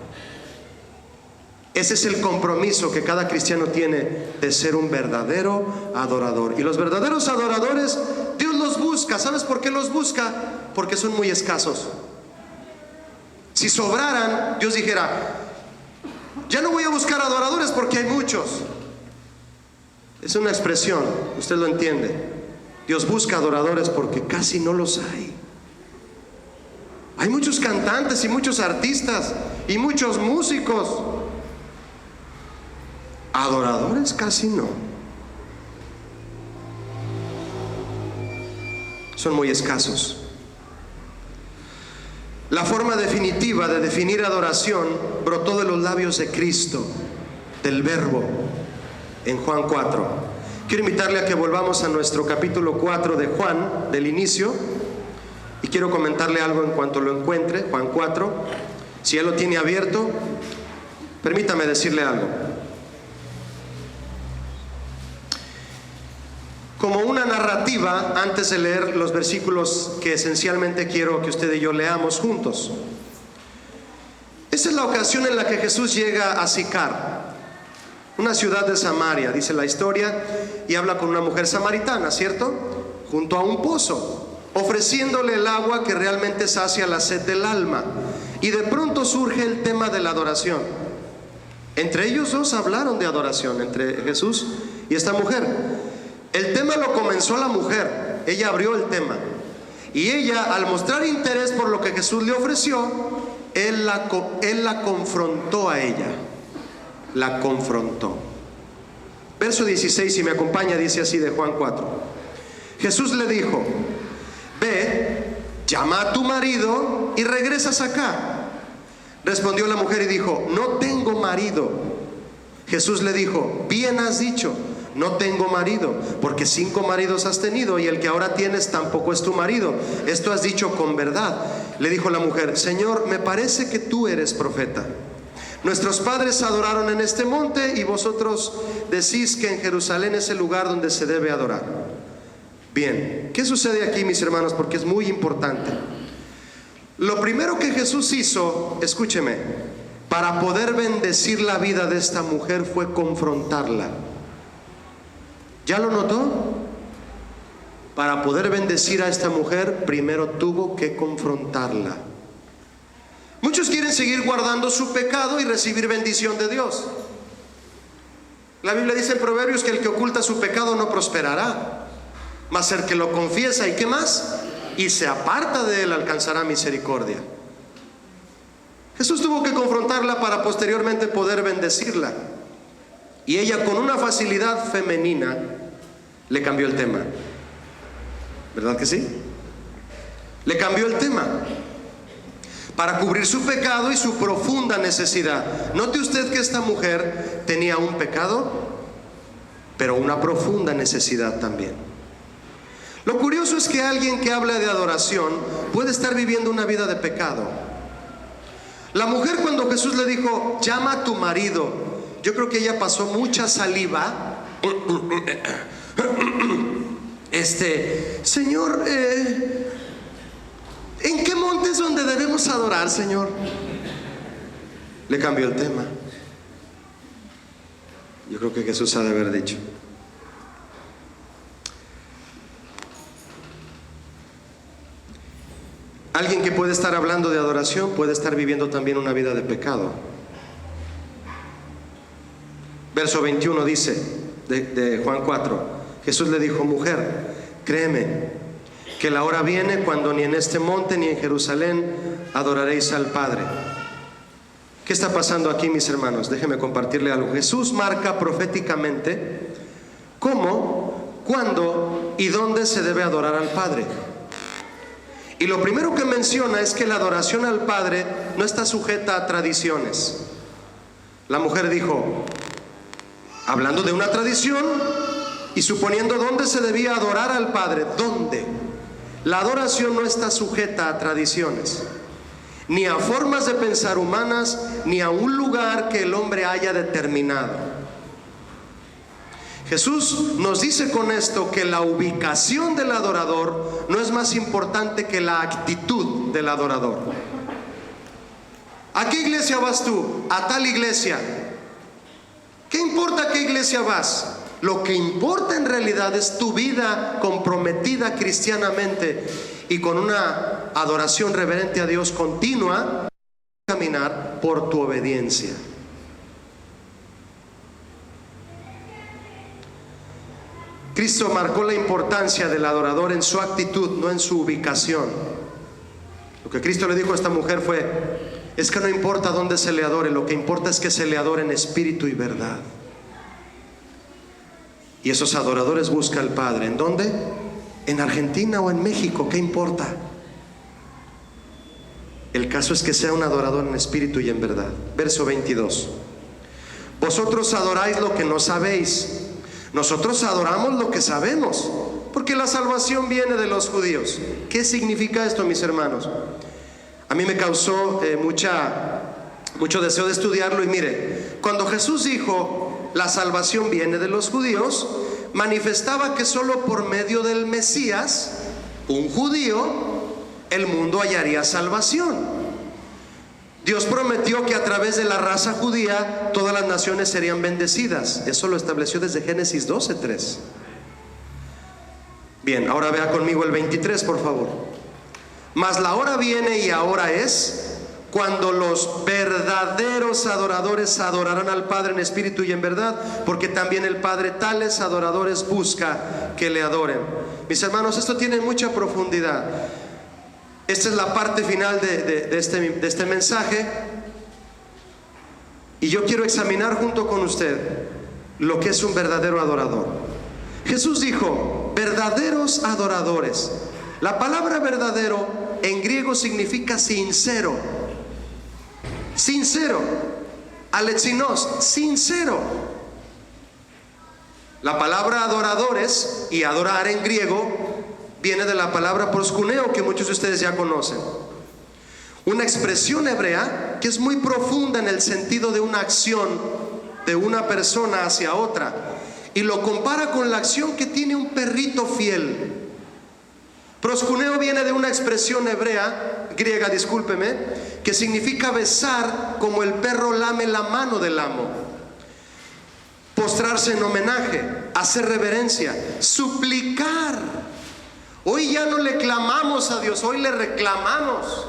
Ese es el compromiso que cada cristiano tiene de ser un verdadero adorador. Y los verdaderos adoradores, Dios los busca. ¿Sabes por qué los busca? Porque son muy escasos. Si sobraran, Dios dijera: ya no voy a buscar adoradores porque hay muchos. Es una expresión, usted lo entiende. Dios busca adoradores porque casi no los hay. Hay muchos cantantes y muchos artistas y muchos músicos. Adoradores casi no. Son muy escasos. La forma definitiva de definir adoración brotó de los labios de Cristo, del Verbo, en Juan 4. Quiero invitarle a que volvamos a nuestro capítulo 4 de Juan, del inicio, y quiero comentarle algo en cuanto lo encuentre. Juan 4, si ya lo tiene abierto, permítame decirle algo. Como una narrativa, antes de leer los versículos que esencialmente quiero que usted y yo leamos juntos. Esta es la ocasión en la que Jesús llega a Sicar, una ciudad de Samaria, dice la historia, y habla con una mujer samaritana, ¿cierto? Junto a un pozo, ofreciéndole el agua que realmente sacia la sed del alma. Y de pronto surge el tema de la adoración. Entre ellos dos hablaron de adoración, entre Jesús y esta mujer. El tema lo comenzó la mujer, ella abrió el tema. Y ella, al mostrar interés por lo que Jesús le ofreció, él la confrontó a ella. La confrontó. Verso 16, si me acompaña, dice así de Juan 4. Jesús le dijo: ve, llama a tu marido y regresas acá. Respondió la mujer y dijo: no tengo marido. Jesús le dijo: bien has dicho, no tengo marido, porque 5 maridos has tenido y el que ahora tienes tampoco es tu marido. Esto has dicho con verdad. Le dijo la mujer: Señor, me parece que tú eres profeta. Nuestros padres adoraron en este monte y vosotros decís que en Jerusalén es el lugar donde se debe adorar. Bien, ¿qué sucede aquí, mis hermanos? Porque es muy importante. Lo primero que Jesús hizo, escúcheme, para poder bendecir la vida de esta mujer fue confrontarla. ¿Ya lo notó? Para poder bendecir a esta mujer, primero tuvo que confrontarla. Muchos quieren seguir guardando su pecado y recibir bendición de Dios. La Biblia dice en Proverbios que el que oculta su pecado no prosperará, mas el que lo confiesa, ¿y qué más? Y se aparta de él, alcanzará misericordia. Jesús tuvo que confrontarla para posteriormente poder bendecirla. Y ella, con una facilidad femenina, le cambió el tema. ¿Verdad que sí? Le cambió el tema para cubrir su pecado y su profunda necesidad. Note usted que esta mujer tenía un pecado, pero una profunda necesidad también. Lo curioso es que alguien que habla de adoración puede estar viviendo una vida de pecado. La mujer, cuando Jesús le dijo: llama a tu marido yo creo que ella pasó mucha saliva. Señor, ¿en qué monte es donde debemos adorar, Señor? Le cambió el tema. Yo creo que Jesús ha de haber dicho: alguien que puede estar hablando de adoración puede estar viviendo también una vida de pecado. Verso 21 dice de Juan 4: Jesús le dijo: mujer, créeme que la hora viene cuando ni en este monte ni en Jerusalén adoraréis al Padre. ¿Qué está pasando aquí, mis hermanos? Déjenme compartirle algo. Jesús marca proféticamente cómo, cuándo y dónde se debe adorar al Padre. Y lo primero que menciona es que la adoración al Padre no está sujeta a tradiciones. La mujer dijo, hablando de una tradición y suponiendo dónde se debía adorar al Padre, ¿dónde? La adoración no está sujeta a tradiciones, ni a formas de pensar humanas, ni a un lugar que el hombre haya determinado. Jesús nos dice con esto que la ubicación del adorador no es más importante que la actitud del adorador. ¿A qué iglesia vas tú? A tal iglesia. ¿Qué importa a qué iglesia vas? Lo que importa en realidad es tu vida comprometida cristianamente y con una adoración reverente a Dios continua, caminar por tu obediencia. Cristo marcó la importancia del adorador en su actitud, no en su ubicación. Lo que Cristo le dijo a esta mujer fue: es que no importa dónde se le adore, lo que importa es que se le adore en espíritu y verdad. Y esos adoradores buscan al Padre. ¿En dónde? ¿En Argentina o en México? ¿Qué importa? El caso es que sea un adorador en espíritu y en verdad. Verso 22: vosotros adoráis lo que no sabéis, nosotros adoramos lo que sabemos, porque la salvación viene de los judíos. ¿Qué significa esto, mis hermanos? A mí me causó mucho deseo de estudiarlo. Y mire, cuando Jesús dijo la salvación viene de los judíos, manifestaba que solo por medio del Mesías, un judío, el mundo hallaría salvación. Dios prometió que a través de la raza judía todas las naciones serían bendecidas. Eso lo estableció desde Génesis 12:3. Bien, ahora vea conmigo el 23, por favor. Mas la hora viene y ahora es cuando los verdaderos adoradores adorarán al Padre en espíritu y en verdad, porque también el Padre tales adoradores busca que le adoren. Mis hermanos, esto tiene mucha profundidad. Esta es la parte final de este mensaje, y yo quiero examinar junto con usted lo que es un verdadero adorador. Jesús dijo, verdaderos adoradores. La palabra verdadero en griego significa sincero. Sincero, alexinos, sincero. La palabra adoradores y adorar en griego viene de la palabra proskuneo, que muchos de ustedes ya conocen. Una expresión hebrea que es muy profunda en el sentido de una acción de una persona hacia otra, y lo compara con la acción que tiene un perrito fiel. Proskuneo viene de una expresión griega, que significa besar como el perro lame la mano del amo, postrarse en homenaje, hacer reverencia, suplicar. Hoy ya no le clamamos a Dios, hoy le reclamamos.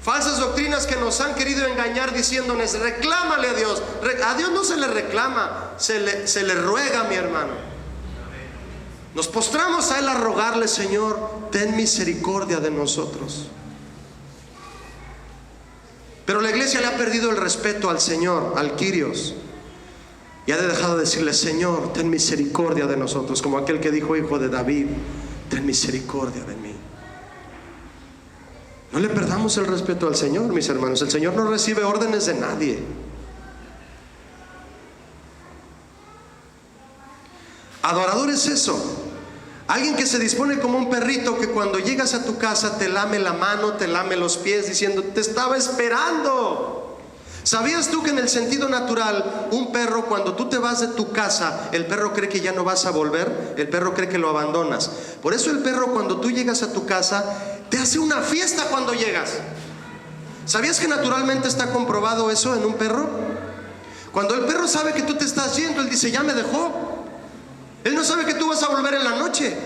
Falsas doctrinas que nos han querido engañar diciéndonos, reclámale a Dios. A Dios no se le reclama, se le ruega, mi hermano. Nos postramos a Él a rogarle, Señor, ten misericordia de nosotros. Pero la iglesia le ha perdido el respeto al Señor, al Kyrios, y ha dejado de decirle, Señor, ten misericordia de nosotros, como aquel que dijo, hijo de David, ten misericordia de mí. No le perdamos el respeto al Señor, mis hermanos. El Señor no recibe órdenes de nadie. Adorador es eso. Alguien que se dispone como un perrito que cuando llegas a tu casa te lame la mano, te lame los pies, diciendo, te estaba esperando. ¿Sabías tú que en el sentido natural, un perro, cuando tú te vas de tu casa, el perro cree que ya no vas a volver? El perro cree que lo abandonas. Por eso el perro, cuando tú llegas a tu casa, te hace una fiesta cuando llegas. ¿Sabías que naturalmente está comprobado eso en un perro? Cuando el perro sabe que tú te estás yendo, él dice, ya me dejó. Él no sabe que tú vas a volver en la noche.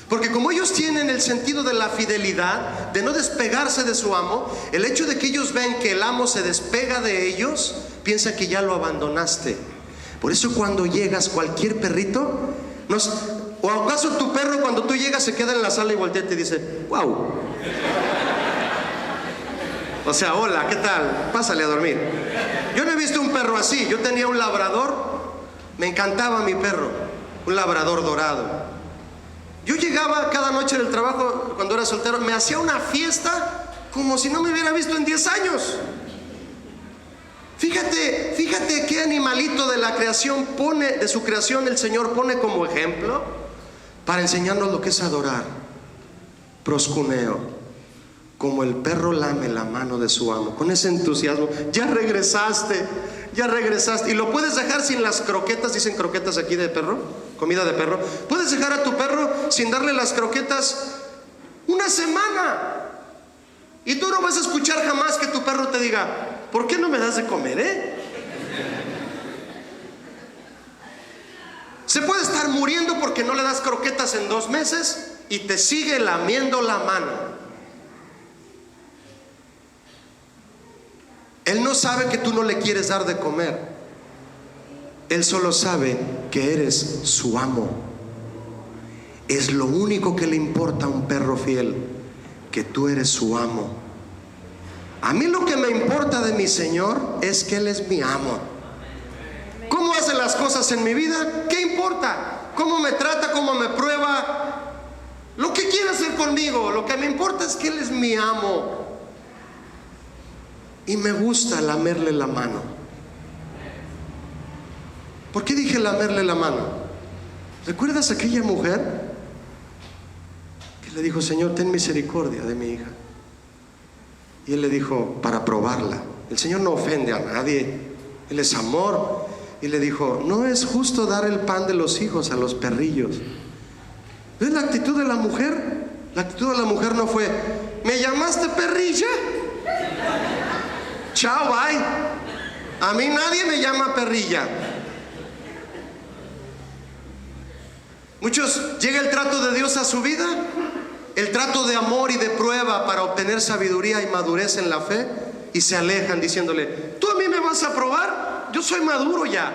Porque como ellos tienen el sentido de la fidelidad, de no despegarse de su amo, el hecho de que ellos ven que el amo se despega de ellos, piensa que ya lo abandonaste. Por eso cuando llegas, cualquier perrito, ¿o acaso tu perro cuando tú llegas se queda en la sala y voltea y te dice, wow? O sea, hola, ¿qué tal? Pásale a dormir. Yo no he visto un perro así. Yo tenía un labrador, me encantaba mi perro, un labrador dorado. Yo llegaba cada noche del trabajo cuando era soltero, me hacía una fiesta como si no me hubiera visto en 10 años. Fíjate qué animalito de la creación pone, de su creación el Señor pone como ejemplo para enseñarnos lo que es adorar. Proscuneo, como el perro lame la mano de su amo, con ese entusiasmo. Ya regresaste. Y lo puedes dejar sin las croquetas, dicen croquetas aquí de perro, comida de perro. Puedes dejar a tu perro sin darle las croquetas una semana. Y tú no vas a escuchar jamás que tu perro te diga, ¿por qué no me das de comer, Se puede estar muriendo porque no le das croquetas en 2 meses y te sigue lamiendo la mano. Él no sabe que tú no le quieres dar de comer. Él solo sabe que eres su amo. Es lo único que le importa a un perro fiel, que tú eres su amo. A mí lo que me importa de mi Señor es que Él es mi amo. ¿Cómo hace las cosas en mi vida? ¿Qué importa? ¿Cómo me trata? ¿Cómo me prueba? Lo que quiere hacer conmigo. Lo que me importa es que Él es mi amo. Y me gusta lamerle la mano. ¿Por qué dije lamerle la mano? ¿Recuerdas aquella mujer que le dijo, Señor, ten misericordia de mi hija? Y él le dijo, para probarla. El Señor no ofende a nadie, Él es amor. Y le dijo, no es justo dar el pan de los hijos a los perrillos. ¿Ves la actitud de la mujer? La actitud de la mujer no fue, ¿me llamaste perrilla? Chao, bye. A mí nadie me llama perrilla. Muchos, llega el trato de Dios a su vida, el trato de amor y de prueba para obtener sabiduría y madurez en la fe, y se alejan diciéndole, ¿tú a mí me vas a probar? Yo soy maduro ya.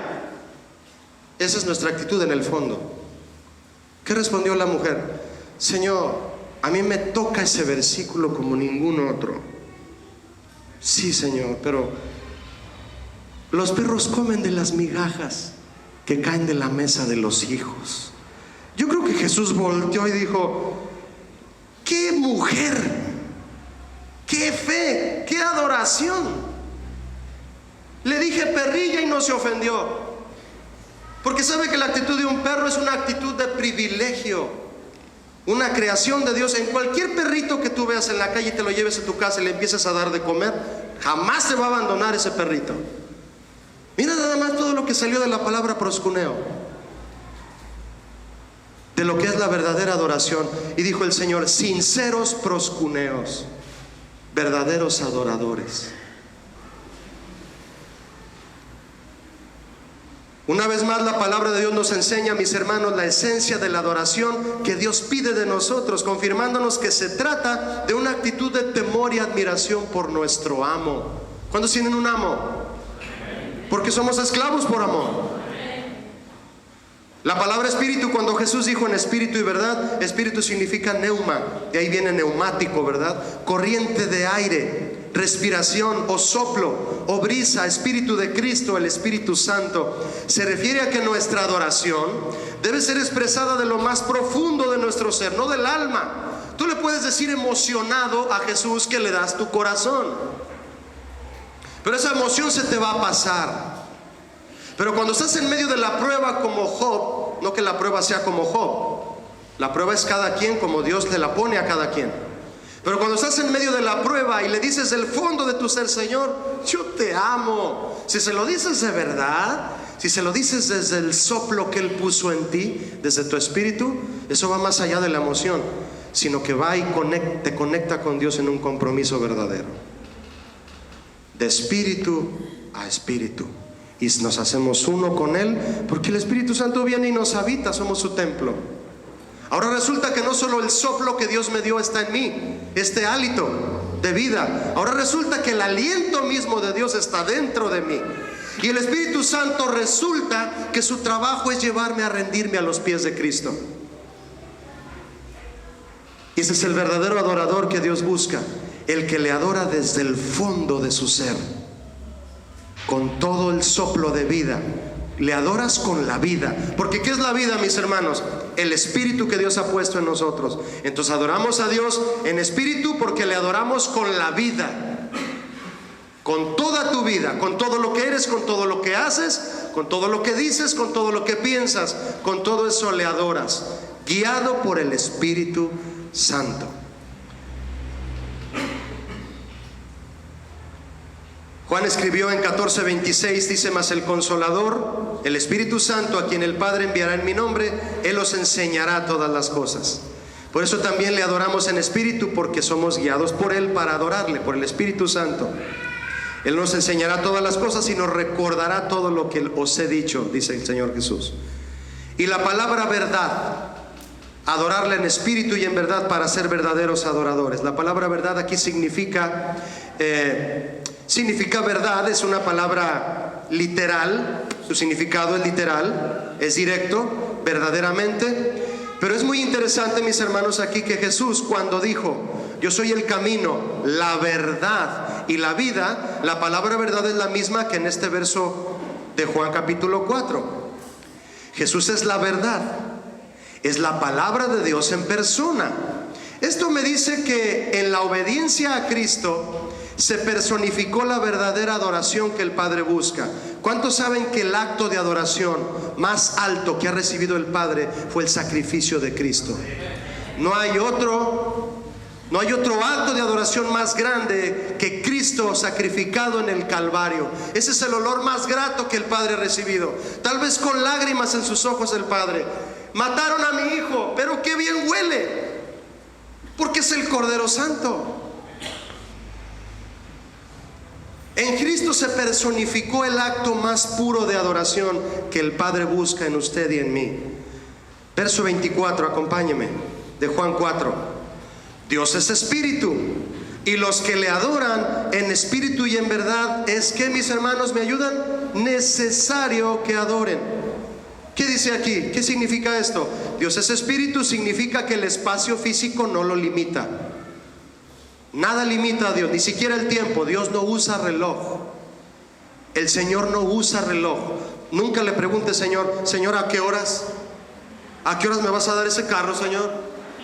Esa es nuestra actitud en el fondo. ¿Qué respondió la mujer? Señor, a mí me toca ese versículo como ningún otro. Sí, Señor, pero los perros comen de las migajas que caen de la mesa de los hijos. Yo creo que Jesús volteó y dijo, ¡qué mujer! ¡Qué fe! ¡Qué adoración! Le dije perrilla y no se ofendió, porque sabe que la actitud de un perro es una actitud de privilegio. Una creación de Dios. En cualquier perrito que tú veas en la calle y te lo lleves a tu casa y le empieces a dar de comer, jamás te va a abandonar ese perrito. Mira nada más todo lo que salió de la palabra proscuneo, de lo que es la verdadera adoración. Y dijo el Señor, sinceros proscuneos, verdaderos adoradores. Una vez más la palabra de Dios nos enseña, mis hermanos, la esencia de la adoración que Dios pide de nosotros, confirmándonos que se trata de una actitud de temor y admiración por nuestro amo. ¿Cuántos tienen un amo? Porque somos esclavos por amor. La palabra espíritu, cuando Jesús dijo en espíritu y verdad, espíritu significa neuma, de ahí viene neumático, ¿verdad? Corriente de aire, respiración o soplo o brisa, espíritu de Cristo, el Espíritu Santo. Se refiere a que nuestra adoración debe ser expresada de lo más profundo de nuestro ser, no del alma. Tú le puedes decir emocionado a Jesús que le das tu corazón, pero esa emoción se te va a pasar. Pero cuando estás en medio de la prueba como Job, no que la prueba sea como Job, la prueba es cada quien como Dios le la pone a cada quien. Pero cuando estás en medio de la prueba y le dices del fondo de tu ser: Señor, yo te amo. Si se lo dices de verdad, si se lo dices desde el soplo que Él puso en ti, desde tu espíritu, eso va más allá de la emoción, sino que va y te conecta con Dios en un compromiso verdadero, de espíritu a espíritu, y nos hacemos uno con Él, porque el Espíritu Santo viene y nos habita, somos su templo. Ahora resulta que no solo el soplo que Dios me dio está en mí, este hálito de vida, ahora resulta que el aliento mismo de Dios está dentro de mí. Y el Espíritu Santo resulta que su trabajo es llevarme a rendirme a los pies de Cristo. Y ese es el verdadero adorador que Dios busca, el que le adora desde el fondo de su ser, con todo el soplo de vida. Le adoras con la vida, porque ¿qué es la vida, mis hermanos? El espíritu que Dios ha puesto en nosotros. Entonces adoramos a Dios en espíritu porque le adoramos con la vida, con toda tu vida, con todo lo que eres, con todo lo que haces, con todo lo que dices, con todo lo que piensas, con todo eso le adoras, guiado por el Espíritu Santo. Juan escribió en 14:26, dice: mas el Consolador, el Espíritu Santo, a quien el Padre enviará en mi nombre, Él os enseñará todas las cosas. Por eso también le adoramos en espíritu, porque somos guiados por Él para adorarle, por el Espíritu Santo. Él nos enseñará todas las cosas y nos recordará todo lo que os he dicho, dice el Señor Jesús. Y la palabra verdad, adorarle en espíritu y en verdad para ser verdaderos adoradores. La palabra verdad aquí significa verdad, es una palabra literal, su significado es literal, es directo, verdaderamente. Pero es muy interesante, mis hermanos, aquí que Jesús, cuando dijo: yo soy el camino, la verdad y la vida, la palabra verdad es la misma que en este verso de Juan capítulo 4. Jesús es la verdad, es la palabra de Dios en persona. Esto me dice que en la obediencia a Cristo se personificó la verdadera adoración que el Padre busca. ¿Cuántos saben que el acto de adoración más alto que ha recibido el Padre fue el sacrificio de Cristo? No hay otro acto de adoración más grande que Cristo sacrificado en el Calvario. Ese es el olor más grato que el Padre ha recibido. Tal vez con lágrimas en sus ojos el Padre: mataron a mi hijo, pero qué bien huele, porque es el Cordero Santo. En Cristo se personificó el acto más puro de adoración que el Padre busca en usted y en mí. Verso 24, acompáñeme, de Juan 4. Dios es espíritu, y los que le adoran en espíritu y en verdad es que, mis hermanos, ¿me ayudan? Necesario que adoren. ¿Qué dice aquí? ¿Qué significa esto? Dios es espíritu significa que el espacio físico no lo limita. Nada limita a Dios, ni siquiera el tiempo. Dios no usa reloj. El Señor no usa reloj. Nunca le pregunte: Señor, ¿a qué horas? ¿A qué horas me vas a dar ese carro, Señor?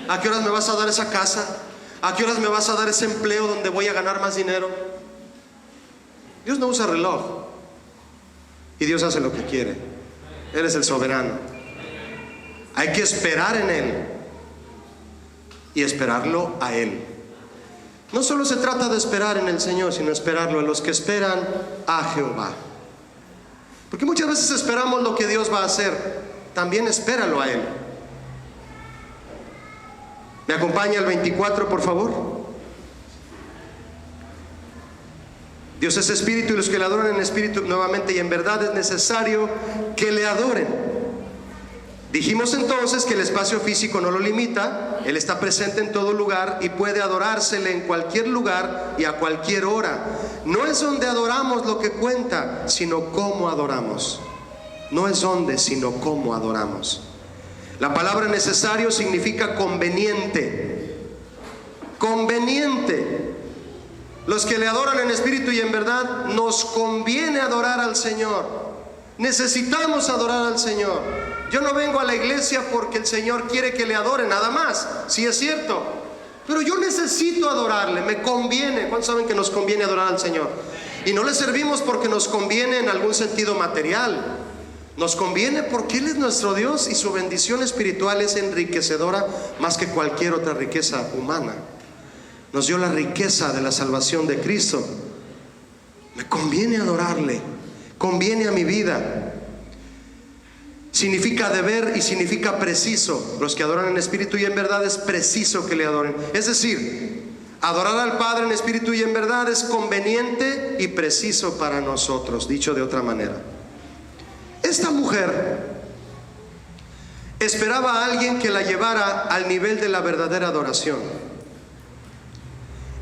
¿A qué horas me vas a dar esa casa? ¿A qué horas me vas a dar ese empleo donde voy a ganar más dinero? Dios no usa reloj. Y Dios hace lo que quiere. Él es el soberano. Hay que esperar en Él y esperarlo a Él. No solo se trata de esperar en el Señor, sino esperarlo en los que esperan a Jehová. Porque muchas veces esperamos lo que Dios va a hacer. También espéralo a Él. ¿Me acompaña el 24, por favor? Dios es espíritu, y los que le adoran en espíritu nuevamente y en verdad es necesario que le adoren. Dijimos entonces que el espacio físico no lo limita. Él está presente en todo lugar y puede adorársele en cualquier lugar y a cualquier hora. No es donde adoramos lo que cuenta, sino cómo adoramos. No es donde, sino cómo adoramos. La palabra necesario significa conveniente. Conveniente. Los que le adoran en espíritu y en verdad, nos conviene adorar al Señor. Necesitamos adorar al Señor. Yo no vengo a la iglesia porque el Señor quiere que le adore, nada más. Sí, es cierto, pero yo necesito adorarle, me conviene. ¿Cuántos saben que nos conviene adorar al Señor? Y no le servimos porque nos conviene en algún sentido material. Nos conviene porque Él es nuestro Dios y su bendición espiritual es enriquecedora más que cualquier otra riqueza humana. nos dio la riqueza de la salvación de Cristo. Me conviene adorarle, conviene a mi vida. Significa deber y significa preciso. Los que adoran en espíritu y en verdad es preciso que le adoren. Es decir, adorar al Padre en espíritu y en verdad es conveniente y preciso para nosotros. Dicho de otra manera, esta mujer esperaba a alguien que la llevara al nivel de la verdadera adoración.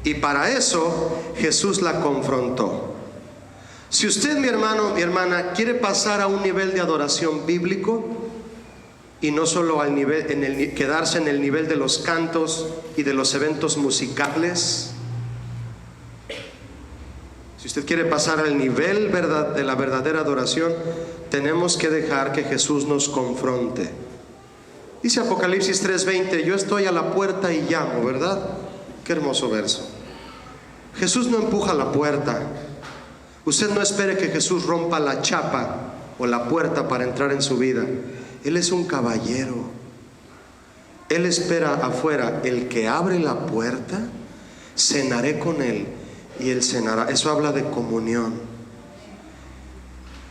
Y para eso Jesús la confrontó. Si usted, mi hermano, mi hermana, quiere pasar a un nivel de adoración bíblico y no solo al nivel, quedarse en el nivel de los cantos y de los eventos musicales, si usted quiere pasar al nivel de la verdadera adoración, tenemos que dejar que Jesús nos confronte. Dice Apocalipsis 3:20, yo estoy a la puerta y llamo, ¿verdad? Qué hermoso verso. Jesús no empuja la puerta. Usted no espere que Jesús rompa la chapa o la puerta para entrar en su vida. Él es un caballero. Él espera afuera. El que abre la puerta, cenaré con él y él cenará. Eso habla de comunión.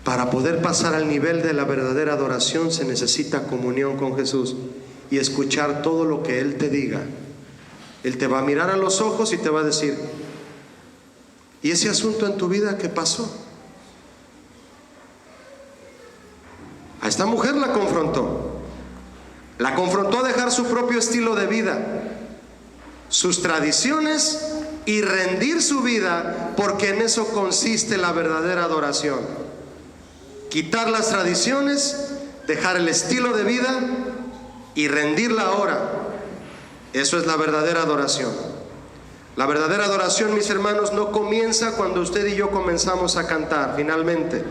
Para poder pasar al nivel de la verdadera adoración se necesita comunión con Jesús y escuchar todo lo que Él te diga. Él te va a mirar a los ojos y te va a decir: ¿y ese asunto en tu vida qué pasó? A esta mujer la confrontó. La confrontó a dejar su propio estilo de vida, sus tradiciones, y rendir su vida, porque en eso consiste la verdadera adoración. Quitar las tradiciones, dejar el estilo de vida y rendirla ahora. Eso es la verdadera adoración. La verdadera adoración, mis hermanos, no comienza cuando usted y yo comenzamos a cantar, finalmente.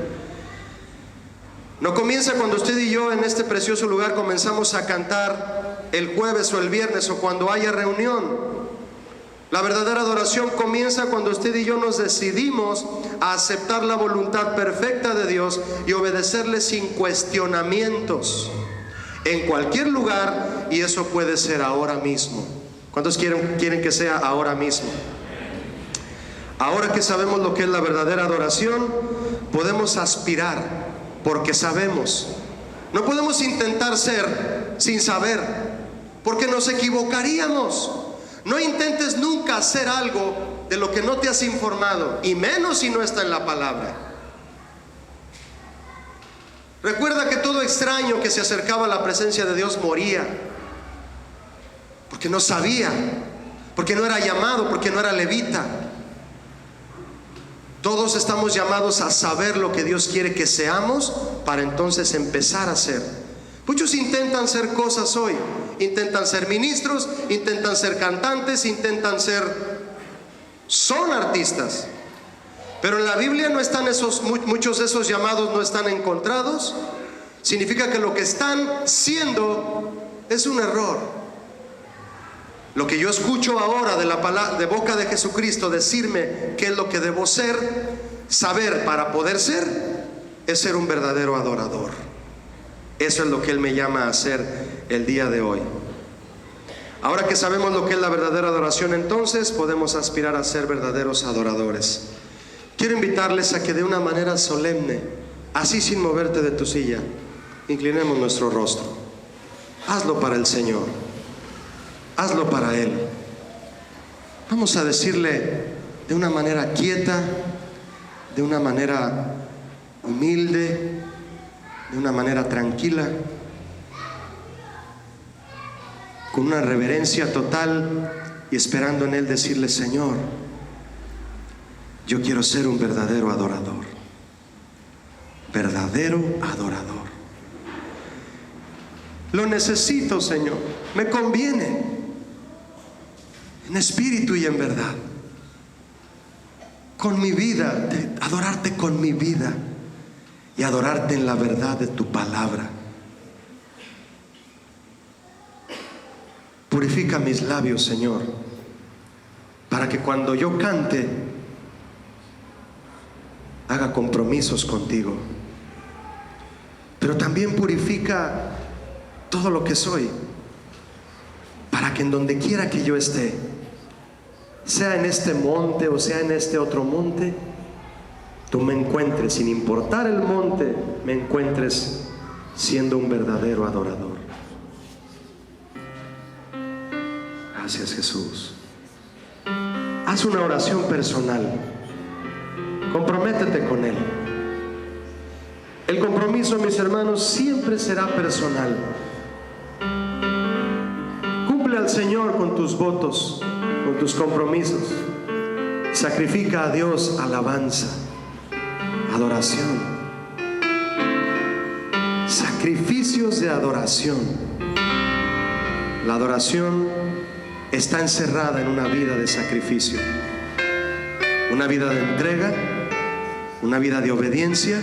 No comienza cuando usted y yo en este precioso lugar comenzamos a cantar el jueves o el viernes o cuando haya reunión. La verdadera adoración comienza cuando usted y yo nos decidimos a aceptar la voluntad perfecta de Dios y obedecerle sin cuestionamientos, en cualquier lugar, y eso puede ser ahora mismo. ¿Cuántos quieren que sea ahora mismo? Ahora que sabemos lo que es la verdadera adoración, podemos aspirar, porque sabemos. No podemos intentar ser sin saber, porque nos equivocaríamos. No intentes nunca hacer algo de lo que no te has informado, y menos si no está en la palabra. Recuerda que todo extraño que se acercaba a la presencia de Dios moría, porque no sabía, porque no era llamado, porque no era levita. Todos estamos llamados a saber lo que Dios quiere que seamos para entonces empezar a hacer. Muchos intentan ser cosas hoy. Intentan ser ministros, intentan ser cantantes, son artistas. Pero en la Biblia no están muchos de esos llamados no están encontrados. Significa que lo que están siendo es un error. Lo que yo escucho ahora de boca de Jesucristo decirme qué es lo que debo ser, saber para poder ser, es ser un verdadero adorador. Eso es lo que Él me llama a hacer el día de hoy. Ahora que sabemos lo que es la verdadera adoración, entonces podemos aspirar a ser verdaderos adoradores. Quiero invitarles a que de una manera solemne, así sin moverte de tu silla, inclinemos nuestro rostro. Hazlo para el Señor. Hazlo para Él. Vamos a decirle de una manera quieta, de una manera humilde, de una manera tranquila, con una reverencia total y esperando en Él decirle: Señor, yo quiero ser un verdadero adorador. Verdadero adorador. Lo necesito, Señor. Me conviene, en espíritu y en verdad, con mi vida, adorarte con mi vida y adorarte en la verdad de tu palabra. Purifica mis labios, Señor, para que cuando yo cante haga compromisos contigo. Pero también purifica todo lo que soy, para que en donde quiera que yo esté, sea en este monte o sea en este otro monte, tú me encuentres, sin importar el monte, me encuentres siendo un verdadero adorador. Gracias, Jesús. Haz una oración personal. Comprométete con Él. El compromiso, mis hermanos, siempre será personal. Cumple al Señor con tus votos, con tus compromisos. Sacrifica a Dios alabanza, adoración. Sacrificios de adoración. La adoración está encerrada en una vida de sacrificio, una vida de entrega, una vida de obediencia.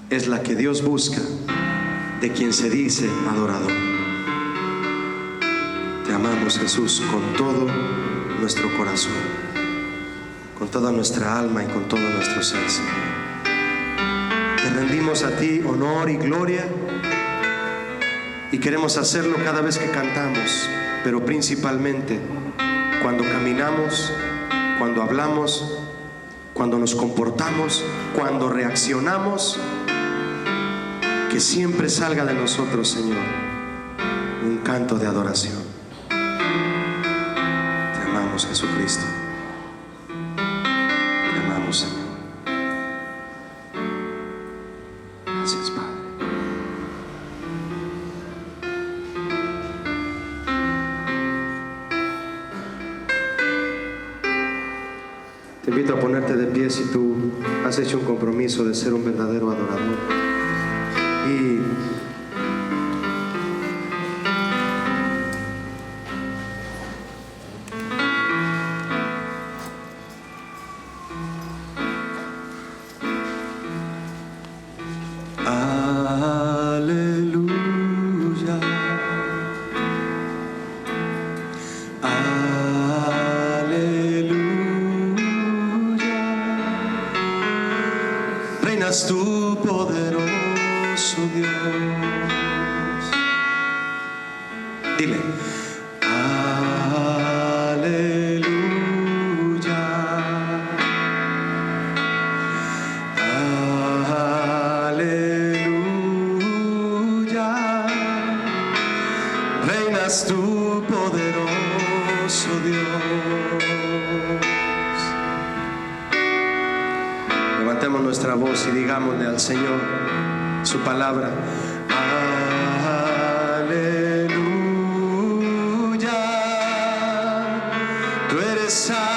Es la que Dios busca de quien se dice adorador. Te amamos, Jesús, con todo nuestro corazón, con toda nuestra alma y con todo nuestro ser, Señor. Te rendimos a ti honor y gloria, y queremos hacerlo cada vez que cantamos, pero principalmente cuando caminamos, cuando hablamos, cuando nos comportamos, cuando reaccionamos. Que siempre salga de nosotros, Señor, un canto de adoración. Te amamos, Jesucristo. Te amamos, Señor. Gracias, Padre. Te invito a ponerte de pie si tú has hecho un compromiso de ser un verdadero adorador. Y aleluya, aleluya, reinas tú, poderoso Dios. Dile, aleluya, aleluya, reinas tú, poderoso Dios. Levantemos nuestra voz y digámosle al Señor su palabra. Aleluya, tú eres santo,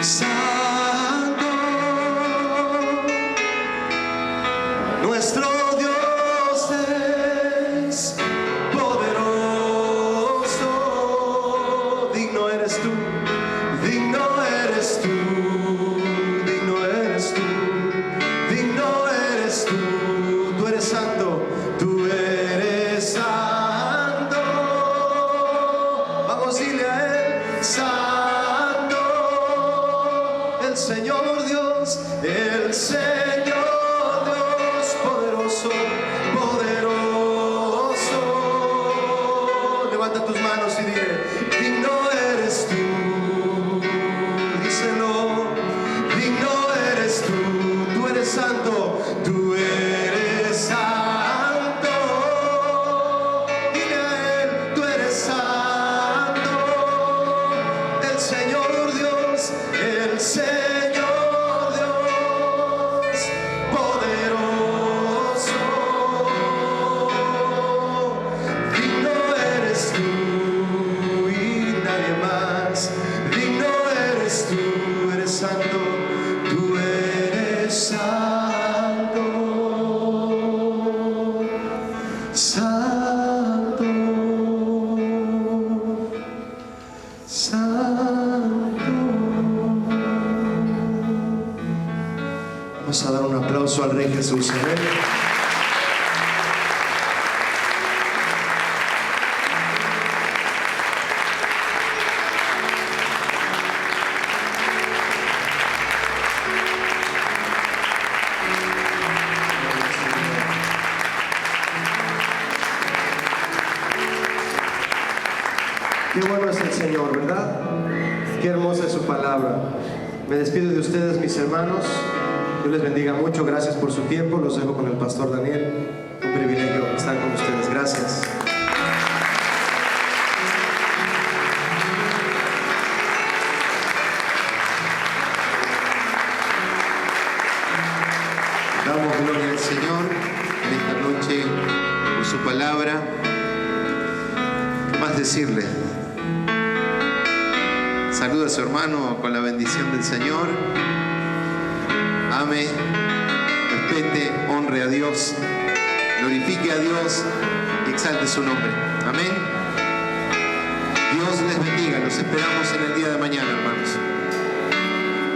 santo, nuestro Dios es poderoso, digno eres tú, digno eres tú. Señor Dios, el Señor Dios poderoso, poderoso. Levanta tus manos y dile, digno eres tú. Díselo, digno eres tú. Tú eres santo, tú eres santo. Dile a él, tú eres santo. El Señor Dios, el Señor. Vamos a dar un aplauso al Rey Jesús. Amén. Qué bueno es el Señor, ¿verdad? Qué hermosa es su palabra. Me despido de ustedes, mis hermanos. Dios les bendiga mucho. Gracias por su tiempo. Los dejo con el pastor Daniel. Un privilegio estar con ustedes. Gracias. Damos gloria al Señor en esta noche por su palabra. ¿Qué más decirle? Saluda a su hermano con la bendición del Señor. Ame, respete, honre a Dios, glorifique a Dios y exalte su nombre. Amén. Dios les bendiga. Los esperamos en el día de mañana, hermanos.